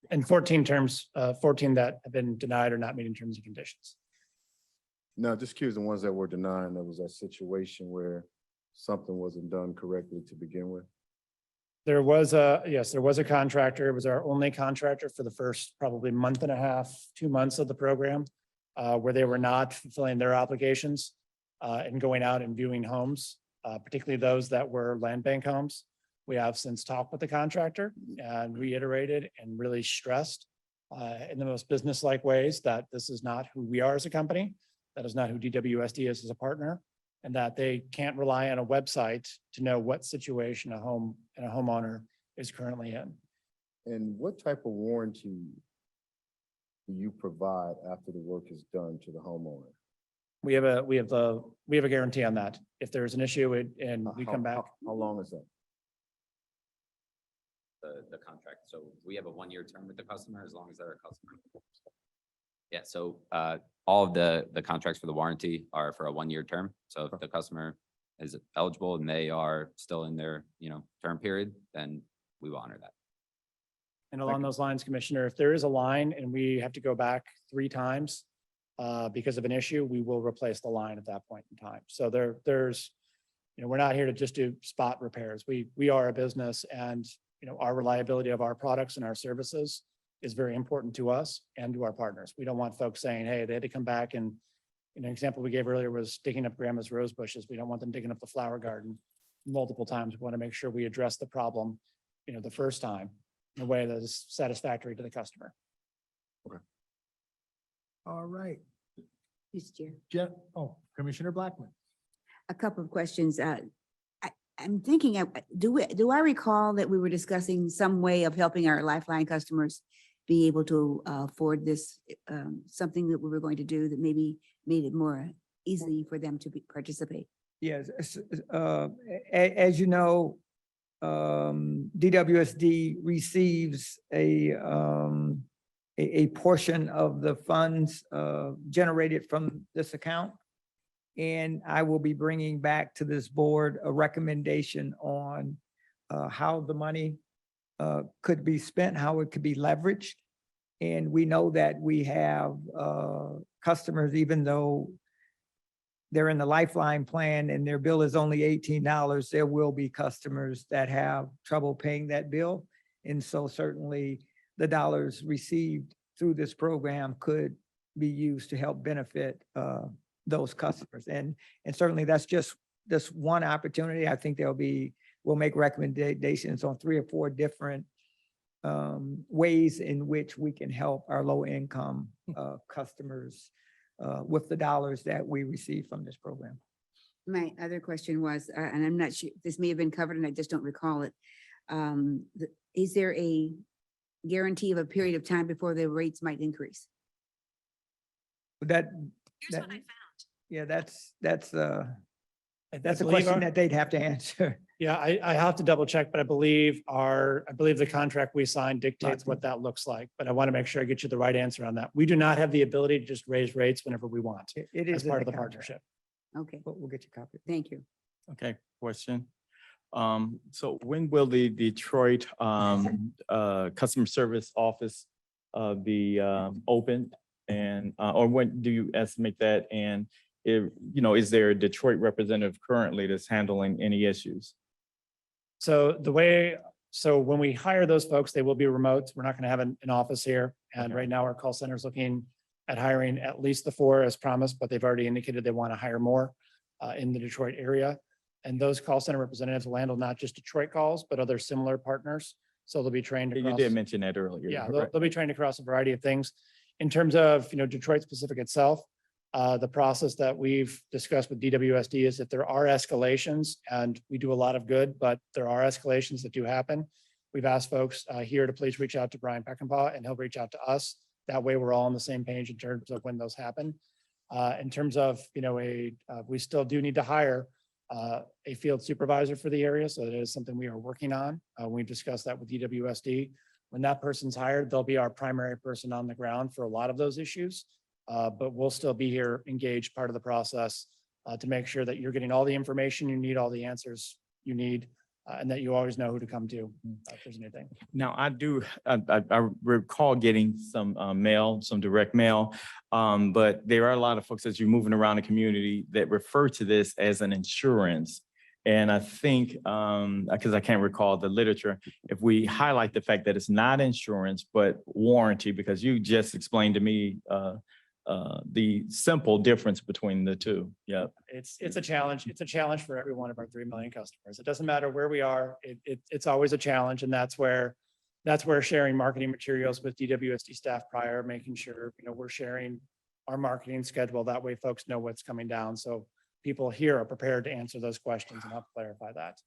And 14 terms, 14 that have been denied or not meeting terms and conditions. No, just curious, the ones that were denying, there was that situation where something wasn't done correctly to begin with. There was yes, there was a contractor. It was our only contractor for the first probably month and a half, 2 months of the program, where they were not fulfilling their obligations and going out and viewing homes, particularly those that were land bank homes. We have since talked with the contractor and reiterated and really stressed in the most business-like ways that this is not who we are as a company. That is not who DWSD is as a partner, and that they can't rely on a website to know what situation a home and a homeowner is currently in. And what type of warranty do you provide after the work is done to the homeowner? We have a guarantee on that. If there's an issue and we come back. How long is that? The contract. So we have a 1-year term with the customer as long as they're a customer. Yeah, so all of the contracts for the warranty are for a 1-year term. So if the customer is eligible and they are still in their, term period, then we will honor that. And along those lines, Commissioner, if there is a line and we have to go back 3 times because of an issue, we will replace the line at that point in time. So there's, we're not here to just do spot repairs. We are a business and, our reliability of our products and our services is very important to us and to our partners. We don't want folks saying, hey, they had to come back and, an example we gave earlier was digging up grandma's rose bushes. We don't want them digging up the flower garden multiple times. We want to make sure we address the problem, the first time in a way that is satisfactory to the customer. All right. Mr. Chair, Commissioner Blackman. a couple of questions. I'm thinking, do I recall that we were discussing some way of helping our Lifeline customers be able to afford this, something that we were going to do that maybe made it more easy for them to participate? Yes, as you know, DWSD receives a portion of the funds generated from this account. And I will be bringing back to this board a recommendation on how the money could be spent, how it could be leveraged. And we know that we have customers, even though they're in the Lifeline plan and their bill is only $18, there will be customers that have trouble paying that bill. And so certainly the dollars received through this program could be used to help benefit those customers. And certainly that's just this one opportunity. I think we'll make recommendations on 3 or 4 different ways in which we can help our low income customers with the dollars that we receive from this program. My other question was, and I'm not sure, this may have been covered and I just don't recall it. Is there a guarantee of a period of time before the rates might increase? That's a believe question that they'd have to answer. Yeah, I have to double check, but I believe the contract we signed dictates what that looks like, but I want to make sure I get you the right answer on that. We do not have the ability to just raise rates whenever we want. It as is in part of the contract. partnership. Okay, But we'll get you a copy. thank you. Okay, question. So when will the Detroit customer service office be opened? And or when do you estimate that? And is there a Detroit representative currently that's handling any issues? So when we hire those folks, they will be remote. We're not going to have an office here. And right now our call center is looking at hiring at least the 4 as promised, but they've already indicated they want to hire more in the Detroit area. And those call center representatives will handle not just Detroit calls, but other similar partners. So they'll be trained You across. did mention that earlier. Yeah, correct? they'll be trained across a variety of things. In terms of, Detroit specific itself, the process that we've discussed with DWSD is that there are escalations and we do a lot of good, but there are escalations that do happen. We've asked folks here to please reach out to Brian Peckinpah and he'll reach out to us. That way we're all on the same page in terms of when those happen. In terms of, we still do need to hire a field supervisor for the area. So that is something we are working on. We've discussed that with DWSD. When that person's hired, they'll be our primary person on the ground for a lot of those issues. But we'll still be here engaged, part of the process to make sure that you're getting all the information you need, all the answers you need, and that you always know who to come to if there's anything. Now, I recall getting some mail, some direct mail. But there are a lot of folks as you're moving around the community that refer to this as an insurance. And I think, because I can't recall the literature, if we highlight the fact that it's not insurance, but warranty, because you just explained to me the simple difference between the two. Yeah. It's a challenge. It's a challenge for every one of our 3 million customers. It doesn't matter where we are. It's always a challenge. And that's where sharing marketing materials with DWSD staff prior, making sure, we're sharing our marketing schedule. That way folks know what's coming down. So people here are prepared to answer those questions and help clarify that.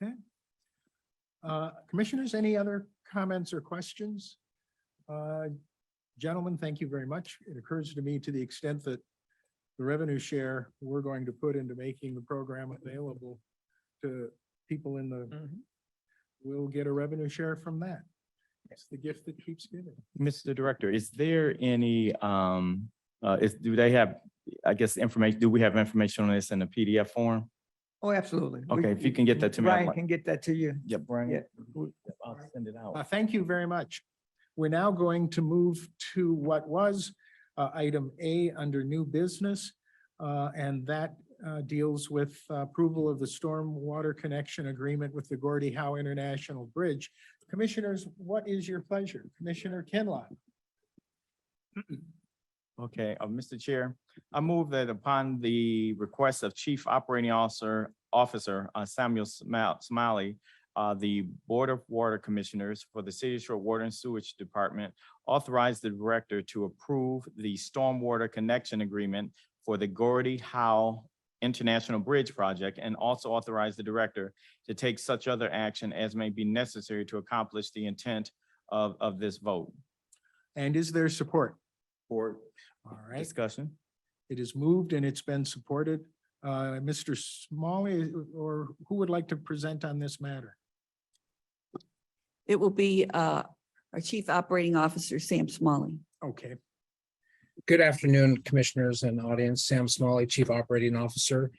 Okay. Commissioners, any other comments or questions? Gentlemen, thank you very much. It occurs to me, to the extent that the revenue share we're going to put into making the program available to people in the, we'll get a revenue share from that. It's the gift that keeps giving. Mr. Director, is there any, do they have, I guess, information, do we have information on this in a PDF form? Oh, absolutely. Okay, if you can get that to me. I'd Brian like- can get that to you. Yeah, Brian. Yeah. I'll send it out. Thank you very much. We're now going to move to what was item A under new business. And that deals with approval of the stormwater connection agreement with the Gordie Howe International Bridge. Commissioners, what is your pleasure? Commissioner Kinlock. Okay, Mr. Chair, I move that upon the request of Chief Operating Officer Samuel Smiley, the Board of Water Commissioners for the City of Detroit Water and Sewage Department authorize the director to approve the stormwater connection agreement for the Gordie Howe International Bridge Project, and also authorize the director to take such other action as may be necessary to accomplish the intent of this vote. And is there support? For All right, discussion. it is moved and it's been supported. Mr. Smalley, or who would like to present on this matter? It will be our Chief Operating Officer, Sam Smalley. Okay. Good afternoon, commissioners and audience. Sam Smalley, Chief Operating Officer.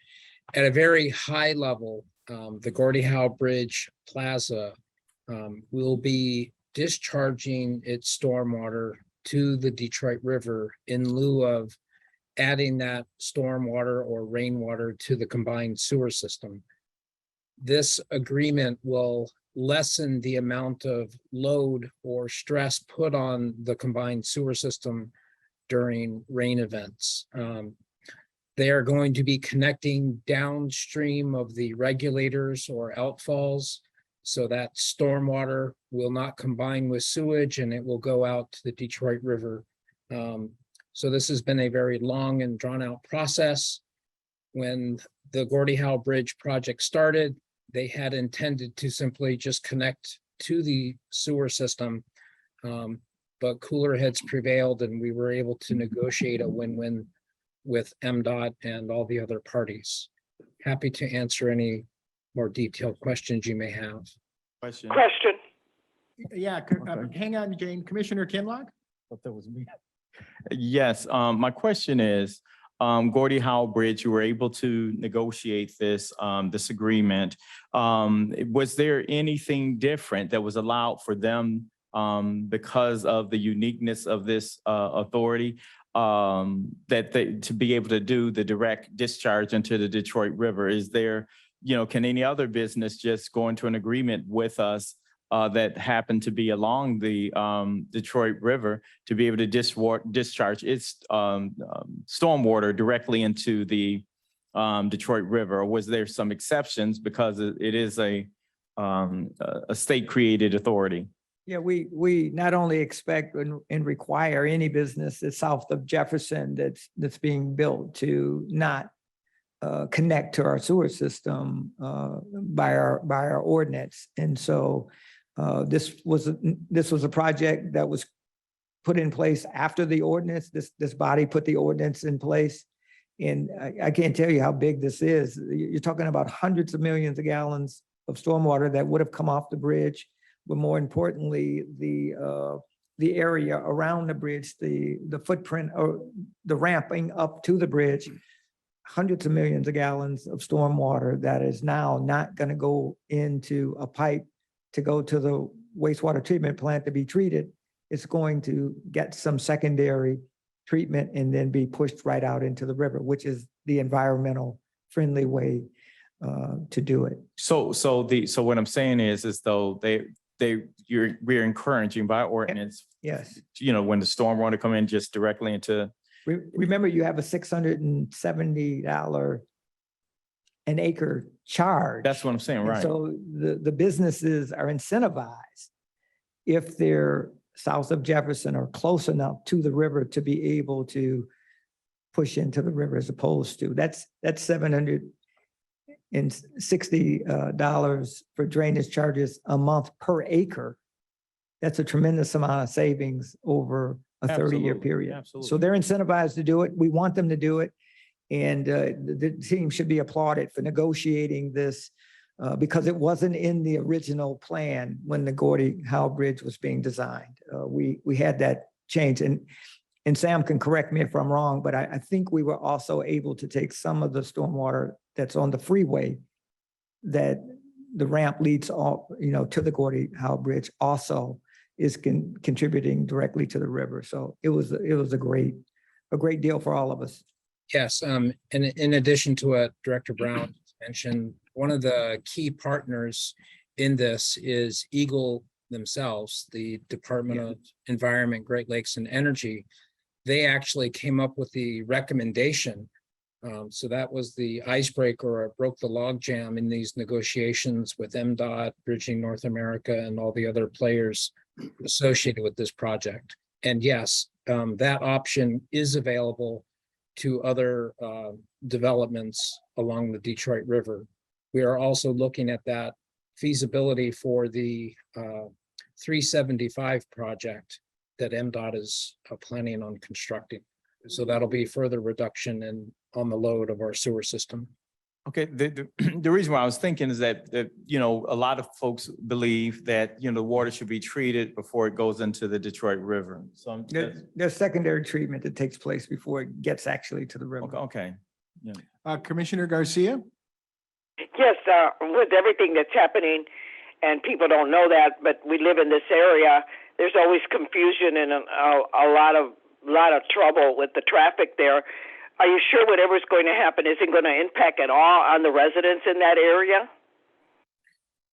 At a very high level, the Gordie Howe Bridge Plaza will be discharging its stormwater to the Detroit River in lieu of adding that stormwater or rainwater to the combined sewer system. This agreement will lessen the amount of load or stress put on the combined sewer system during rain events. They are going to be connecting downstream of the regulators or outfalls, so that stormwater will not combine with sewage and it will go out to the Detroit River. So this has been a very long and drawn out process. When the Gordie Howe Bridge project started, they had intended to simply just connect to the sewer system. But cooler heads prevailed and we were able to negotiate a win-win with MDOT and all the other parties. Happy to answer any more detailed questions you may have. Question. Yeah, hang on, Jane. Commissioner Kinlock? Thought that was me. Yes, my question is, Gordie Howe Bridge, you were able to negotiate this agreement. Was there anything different that was allowed for them because of the uniqueness of this authority to be able to do the direct discharge into the Detroit River? Is there, can any other business just go into an agreement with us that happen to be along the Detroit River to be able to discharge its stormwater directly into the Detroit River? Or was there some exceptions because it is a state-created authority? Yeah, we not only expect and require any business that's south of Jefferson that's being built to not connect to our sewer system by our ordinance. And so this was a project that was put in place after the ordinance. This body put the ordinance in place. And I can't tell you how big this is. You're talking about hundreds of millions of gallons of stormwater that would have come off the bridge. But more importantly, the area around the bridge, the footprint or the ramping up to the bridge hundreds of millions of gallons of stormwater that is now not going to go into a pipe to go to the wastewater treatment plant to be treated. It's going to get some secondary treatment and then be pushed right out into the river, which is the environmental friendly way to do it. So what I'm saying is though we're encouraging by ordinance, Yes. when the stormwater come in just directly into, Remember, you have a $670 an acre charge. that's what I'm saying, And right? so the businesses are incentivized if they're south of Jefferson or close enough to the river to be able to push into the river as opposed to, that's $760 for drainage charges a month per acre. That's a tremendous amount of savings over a 30-year Absolutely, period. So absolutely. they're incentivized to do it. We want them to do it. And the team should be applauded for negotiating this because it wasn't in the original plan when the Gordie Howe Bridge was being designed. We had that change. And Sam can correct me if I'm wrong, but I think we were also able to take some of the stormwater that's on the freeway that the ramp leads all, to the Gordie Howe Bridge also is contributing directly to the river. So it was a great deal for all of us. Yes, and in addition to what Director Brown mentioned, one of the key partners in this is Eagle themselves, the Department of Environment, Great Lakes and Energy. They actually came up with the recommendation. So that was the icebreaker, or broke the logjam in these negotiations with MDOT, Bridging North America, and all the other players associated with this project. And yes, that option is available to other developments along the Detroit River. We are also looking at that feasibility for the 375 project that MDOT is planning on constructing. So that'll be further reduction on the load of our sewer system. Okay, the reason why I was thinking is that, a lot of folks believe that, the water should be treated before it goes into the Detroit River. So There's secondary treatment that takes place before it gets actually to the river. okay. Commissioner Garcia? Yes, with everything that's happening, and people don't know that, but we live in this area, there's always confusion and a lot of trouble with the traffic there. Are you sure whatever's going to happen isn't going to impact at all on the residents in that area?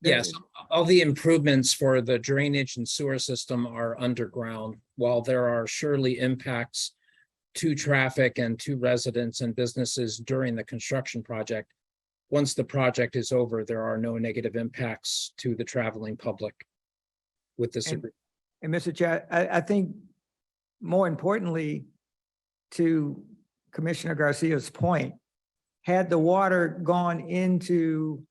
Yes, all the improvements for the drainage and sewer system are underground. While there are surely impacts to traffic and to residents and businesses during the construction project, once the project is over, there are no negative impacts to the traveling public with this agreement. And Mr. Chair, I think more importantly, to Commissioner Garcia's point, had the water gone into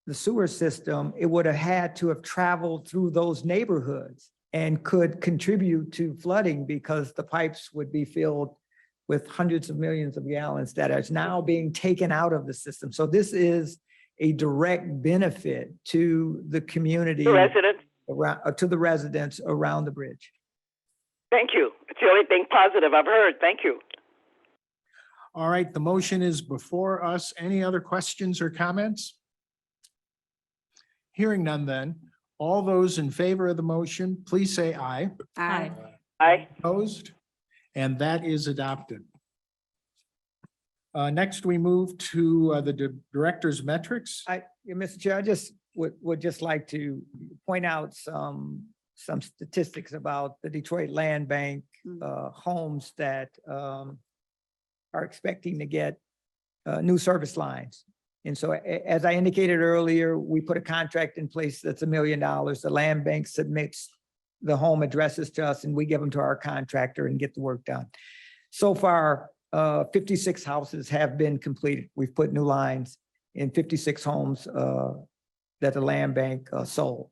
the sewer system, it would have had to have traveled through those neighborhoods and could contribute to flooding because the pipes would be filled with hundreds of millions of gallons that is now being taken out of the system. So this is a direct benefit to the community. The residents? To the residents around the bridge. Thank you. It's the only thing positive I've heard. Thank you. All right, the motion is before us. Any other questions or comments? Hearing none then, all those in favor of the motion, please say aye. Aye. Aye. Opposed? And that is adopted. Next, we move to the director's metrics. Mr. Chair, I just would just like to point out some statistics about the Detroit Land Bank homes that are expecting to get new service lines. And so as I indicated earlier, we put a contract in place that's $1 million. The land bank submits the home addresses to us and we give them to our contractor and get the work done. So far, 56 houses have been completed. We've put new lines in 56 homes that the land bank sold.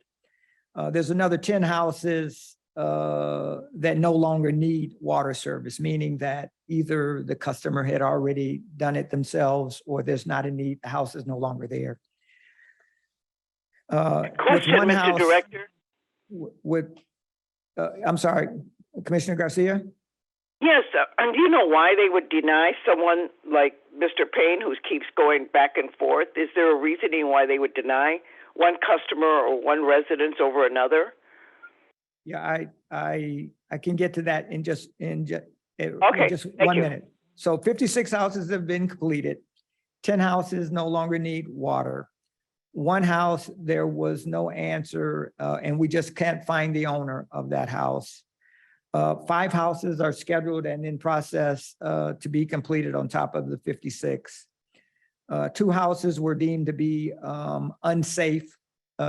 There's another 10 houses that no longer need water service, meaning that either the customer had already done it themselves or there's not a need, the house is no longer there. Question, Mr. Director. I'm sorry, Commissioner Garcia? Yes, and do you know why they would deny someone like Mr. Payne who keeps going back and forth? Is there a reasoning why they would deny one customer or one residence over another? Yeah, I can get to that in just, Okay, just thank 1 you. minute. So 56 houses have been completed. 10 houses no longer need water. One house, there was no answer, and we just can't find the owner of that house. 5 houses are scheduled and in process to be completed on top of the 56. 2 houses were deemed to be unsafe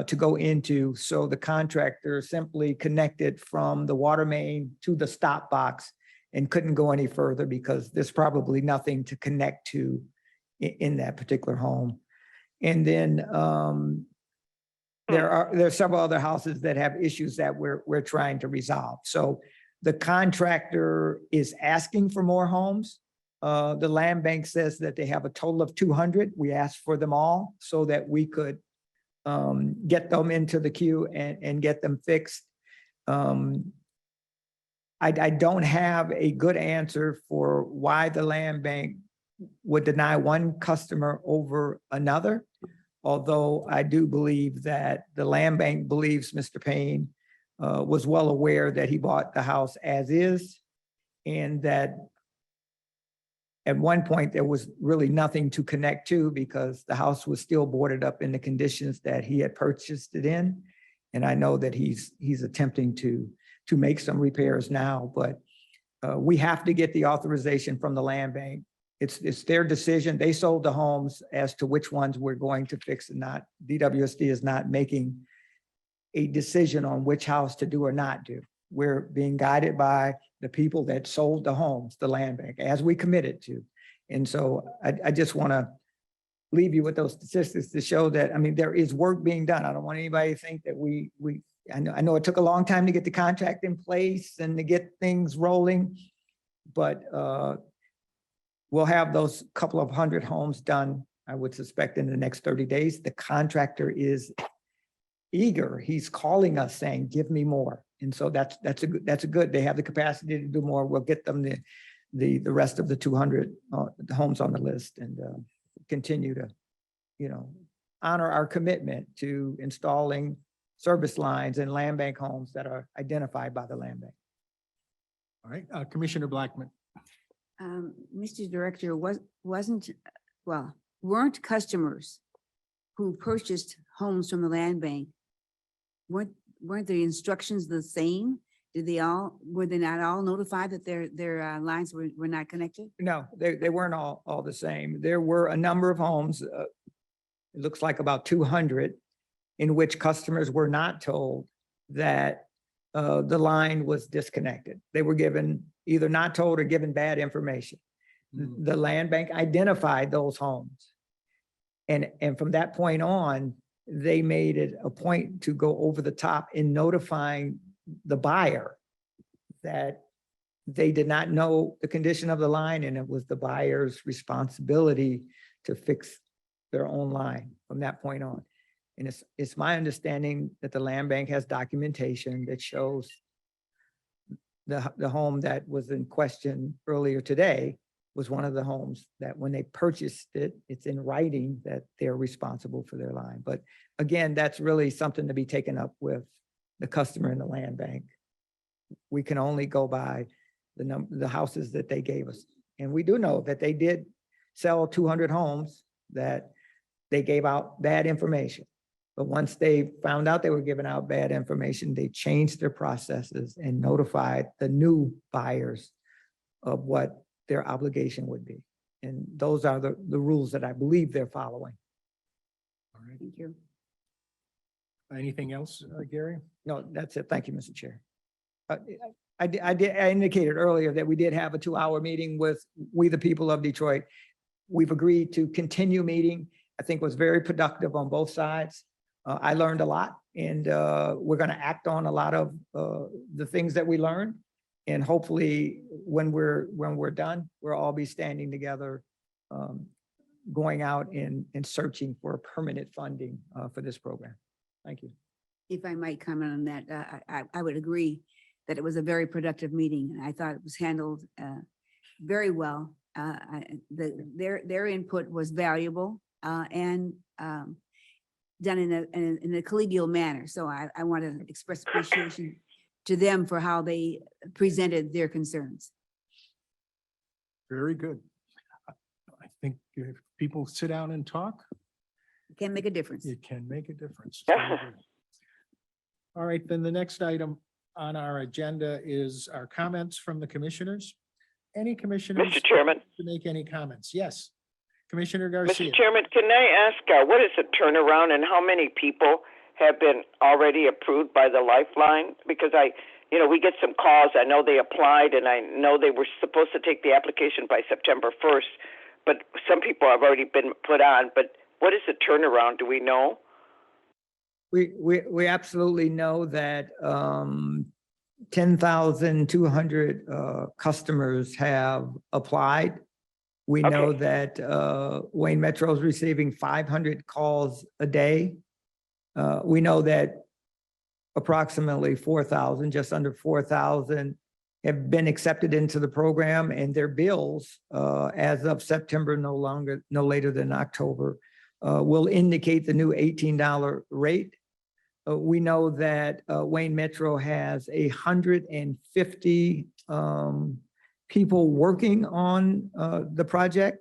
to go into, so the contractor simply connected from the water main to the stop box and couldn't go any further because there's probably nothing to connect to in that particular home. And then there are several other houses that have issues that we're trying to resolve. So the contractor is asking for more homes. The land bank says that they have a total of 200. We asked for them all so that we could get them into the queue and get them fixed. I don't have a good answer for why the land bank would deny one customer over another. Although I do believe that the land bank believes Mr. Payne was well aware that he bought the house as is, and that at one point there was really nothing to connect to because the house was still boarded up in the conditions that he had purchased it in. And I know that he's attempting to make some repairs now, but we have to get the authorization from the land bank. It's their decision. They sold the homes as to which ones we're going to fix and not. DWSD is not making a decision on which house to do or not do. We're being guided by the people that sold the homes, the land bank, as we committed to. And so I just want to leave you with those statistics to show that, I mean, there is work being done. I don't want anybody to think that I know it took a long time to get the contract in place and to get things rolling, but we'll have those couple of hundred homes done, I would suspect, in the next 30 days. The contractor is eager. He's calling us saying, give me more. And so that's a good, they have the capacity to do more. We'll get them the rest of the 200 homes on the list and continue to, honor our commitment to installing service lines and land bank homes that are identified by the land bank. All right, Commissioner Blackman. Mr. Director, weren't customers who purchased homes from the land bank, weren't the instructions the same? Were they not all notified that their lines were not connected? No, they weren't all the same. There were a number of homes, it looks like about 200, in which customers were not told that the line was disconnected. They were given either not told or given bad information. The land bank identified those homes. And from that point on, they made it a point to go over the top in notifying the buyer that they did not know the condition of the line and it was the buyer's responsibility to fix their own line from that point on. And it's my understanding that the land bank has documentation that shows the home that was in question earlier today was one of the homes that when they purchased it, it's in writing that they're responsible for their line. But again, that's really something to be taken up with the customer in the land bank. We can only go by the houses that they gave us. And we do know that they did sell 200 homes that they gave out bad information. But once they found out they were giving out bad information, they changed their processes and notified the new buyers of what their obligation would be. And those are the rules that I believe they're following. All right. Thank you. Anything else, Gary? No, that's it. Thank you, Mr. Chair. I indicated earlier that we did have a 2-hour meeting with We the People of Detroit. We've agreed to continue meeting. I think was very productive on both sides. I learned a lot, and we're going to act on a lot of the things that we learned. And hopefully, when we're done, we'll all be standing together, going out and searching for permanent funding for this program. Thank you. If I might comment on that, I would agree that it was a very productive meeting, and I thought it was handled very well. Their input was valuable and done in a collegial manner. So I want to express appreciation to them for how they presented their concerns. Very good. I think if people sit down and talk, Can make a difference. it can make a difference. Very good. All right, then the next item on our agenda is our comments from the commissioners. Any commissioners? Mr. Chairman. To make any comments? Yes. Commissioner Garcia. Mr. Chairman, can I ask, what is the turnaround and how many people have been already approved by the Lifeline? Because we get some calls. I know they applied and I know they were supposed to take the application by September 1st, but some people have already been put on. But what is the turnaround? Do we know? We absolutely know that 10,200 customers have applied. We know that Wayne Metro is receiving 500 calls a day. We know that approximately 4,000, just under 4,000 have been accepted into the program, and their bills as of September, no later than October, will indicate the new $18 rate. We know that Wayne Metro has 150 people working on the project,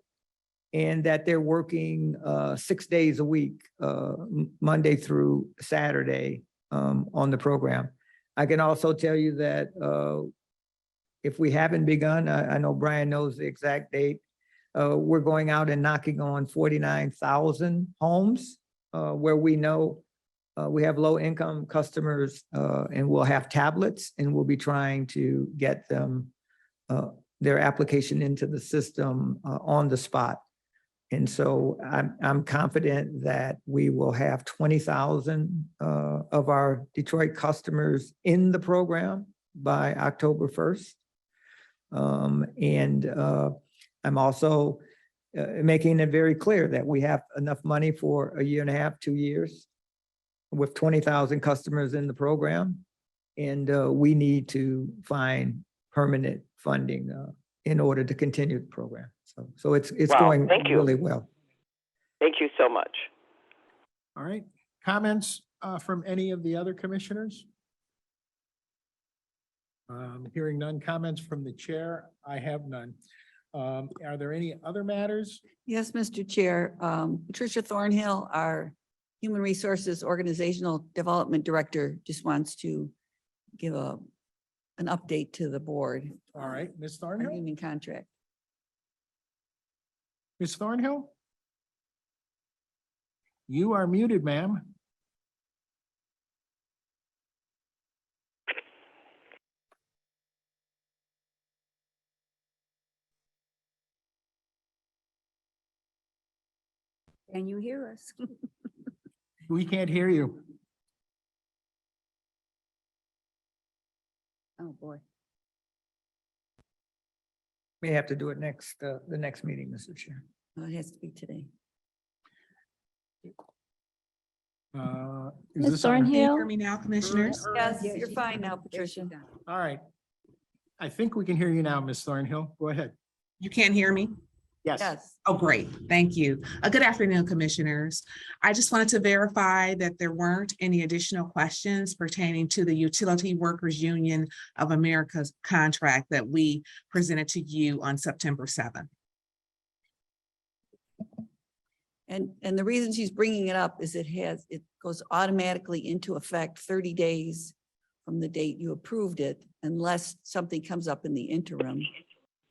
and that they're working 6 days a week, Monday through Saturday, on the program. I can also tell you that if we haven't begun, I know Brian knows the exact date, we're going out and knocking on 49,000 homes where we know we have low-income customers, and we'll have tablets, and we'll be trying to get them their application into the system on the spot. And so I'm confident that we will have 20,000 of our Detroit customers in the program by October 1st. I'm also making it very clear that we have enough money for a year and a half, 2 years, with 20,000 customers in the program. And we need to find permanent funding in order to continue the program. So it's Wow, going thank you. really well. Thank you so much. All right. Comments from any of the other commissioners? Hearing none. Comments from the chair? I have none. Are there any other matters? Yes, Mr. Chair. Patricia Thornhill, our Human Resources Organizational Development Director, just wants to give an update to the board. All right, Ms. Our Thornhill? union contract. Ms. Thornhill? You are muted, ma'am. Can you hear us? We can't hear you. Oh, boy. May have to do it next, the next meeting, Mr. Chair. Oh, it has to be today. Is Ms. this on? Thornhill? Hear me now, commissioners? Yes, Yeah, you're she's fine done. now, Yes, Patricia. she's done. All right. I think we can hear you now, Ms. Thornhill. Go ahead. You can't hear me? Yes. Yes. Oh, great. Thank you. Good afternoon, commissioners. I just wanted to verify that there weren't any additional questions pertaining to the Utility Workers Union of America's contract that we presented to you on September 7th. And the reason she's bringing it up is it goes automatically into effect 30 days from the date you approved it, unless something comes up in the interim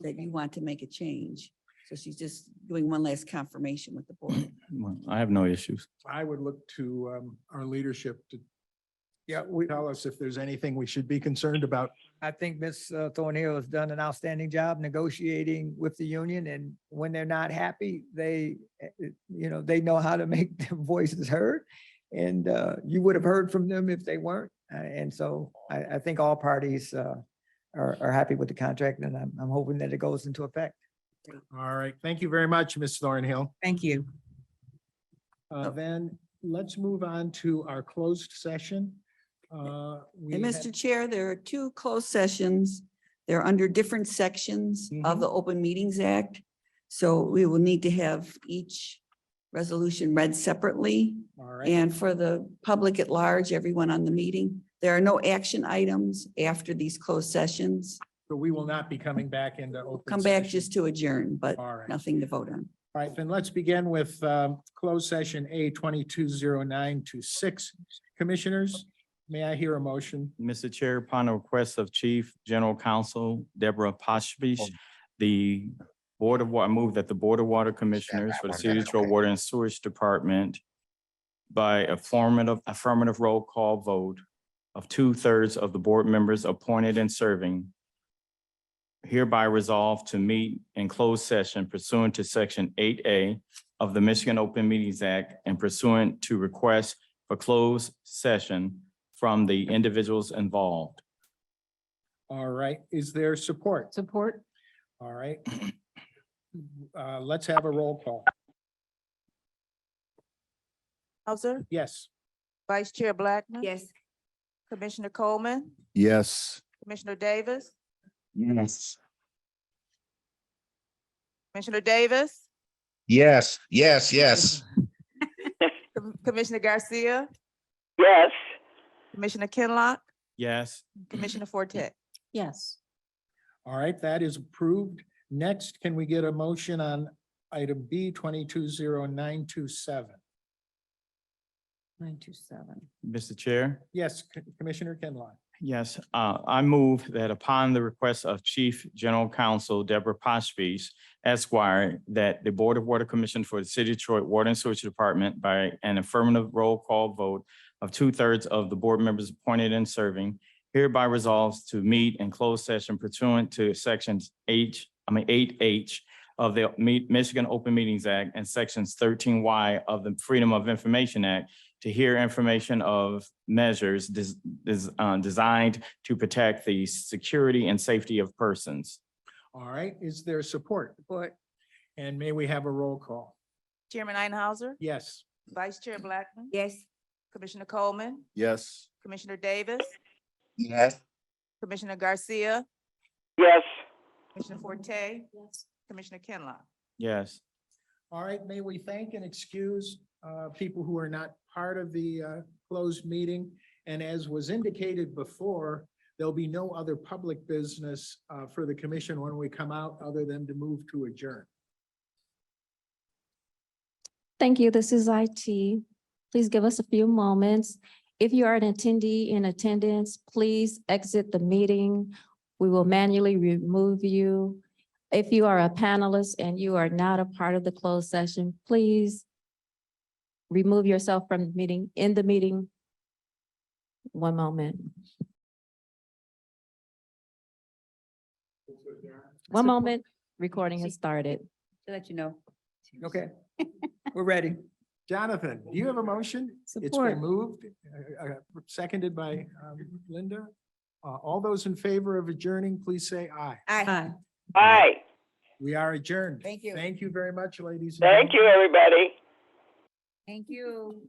that you want to make a change. So she's just doing one last confirmation with the board. Well, I have no issues. I would look to our leadership to tell us if there's anything we should be concerned about. I think Ms. Thornhill has done an outstanding job negotiating with the union, and when they're not happy, they know how to make their voices heard. And you would have heard from them if they weren't. And so I think all parties are happy with the contract, and I'm hoping that it goes into effect. All right. Thank you very much, Ms. Thornhill. Thank you. Then let's move on to our closed session. We And had- Mr. Chair, there are two closed sessions. They're under different sections of the Open Meetings Act. So we will need to have each resolution read separately. All right, And for the public at large, everyone on the meeting, there are no action items after these closed sessions. so we will not be coming back into open. Come back session. just to adjourn, but All right. nothing to vote on. All right, then let's begin with closed session A 220926. Commissioners, may I hear a motion? Mr. Chair, upon the request of Chief General Counsel Deborah Poshpish, the Board of Water, I move that the Board of Water Commissioners for the City of Detroit Water and Sewage Department by affirmative roll call vote of 2/3 of the board members appointed and serving hereby resolved to meet in closed session pursuant to Section 8A of the Michigan Open Meetings Act and pursuant to requests for closed session from the individuals involved. All right, is there support? Support? All right. Let's have a roll call. Hauser, Yes. Vice Chair Blackman. Yes. Commissioner Coleman, Yes. Commissioner Davis, Yes. Commissioner Davis, Yes, yes, yes. Commissioner Garcia, Yes. Commissioner Kinlock, Yes. Commissioner Forte. Yes. All right, that is approved. Next, can we get a motion on item B 220927? 927. Mr. Chair? Yes, Commissioner Kinlaw. Yes, I move that upon the request of Chief General Counsel Deborah Poshpish Esquire, that the Board of Water Commission for the City of Detroit Water and Sewage Department by an affirmative roll call vote of 2/3 of the board members appointed and serving hereby resolves to meet in closed session pursuant to sections 8H of the Michigan Open Meetings Act and sections 13Y of the Freedom of Information Act to hear information of measures designed to protect the security and safety of persons. All right, is there support? Support. And may we have a roll call? Chairman Einhauser, Yes. Vice Chair Blackman, Yes. Commissioner Coleman, Yes. Commissioner Davis, Yes. Commissioner Garcia, Yes. Commissioner Forte, Commissioner Kinlock. Yes. All right, may we thank and excuse people who are not part of the closed meeting. And as was indicated before, there'll be no other public business for the commission when we come out other than to move to adjourn. Thank you. This is IT. Please give us a few moments. If you are an attendee in attendance, please exit the meeting. We will manually remove you. If you are a panelist and you are not a part of the closed session, please remove yourself from the meeting, in the meeting. One moment. One moment, recording has started. To let you know. Okay, we're ready. Jonathan, do you have a motion? It's Support. been moved, seconded by Linda. All those in favor of adjourning, please say aye. Aye. Aye. We are adjourned. Thank you. Thank you very much, ladies. and Thank you, everybody. Thank you.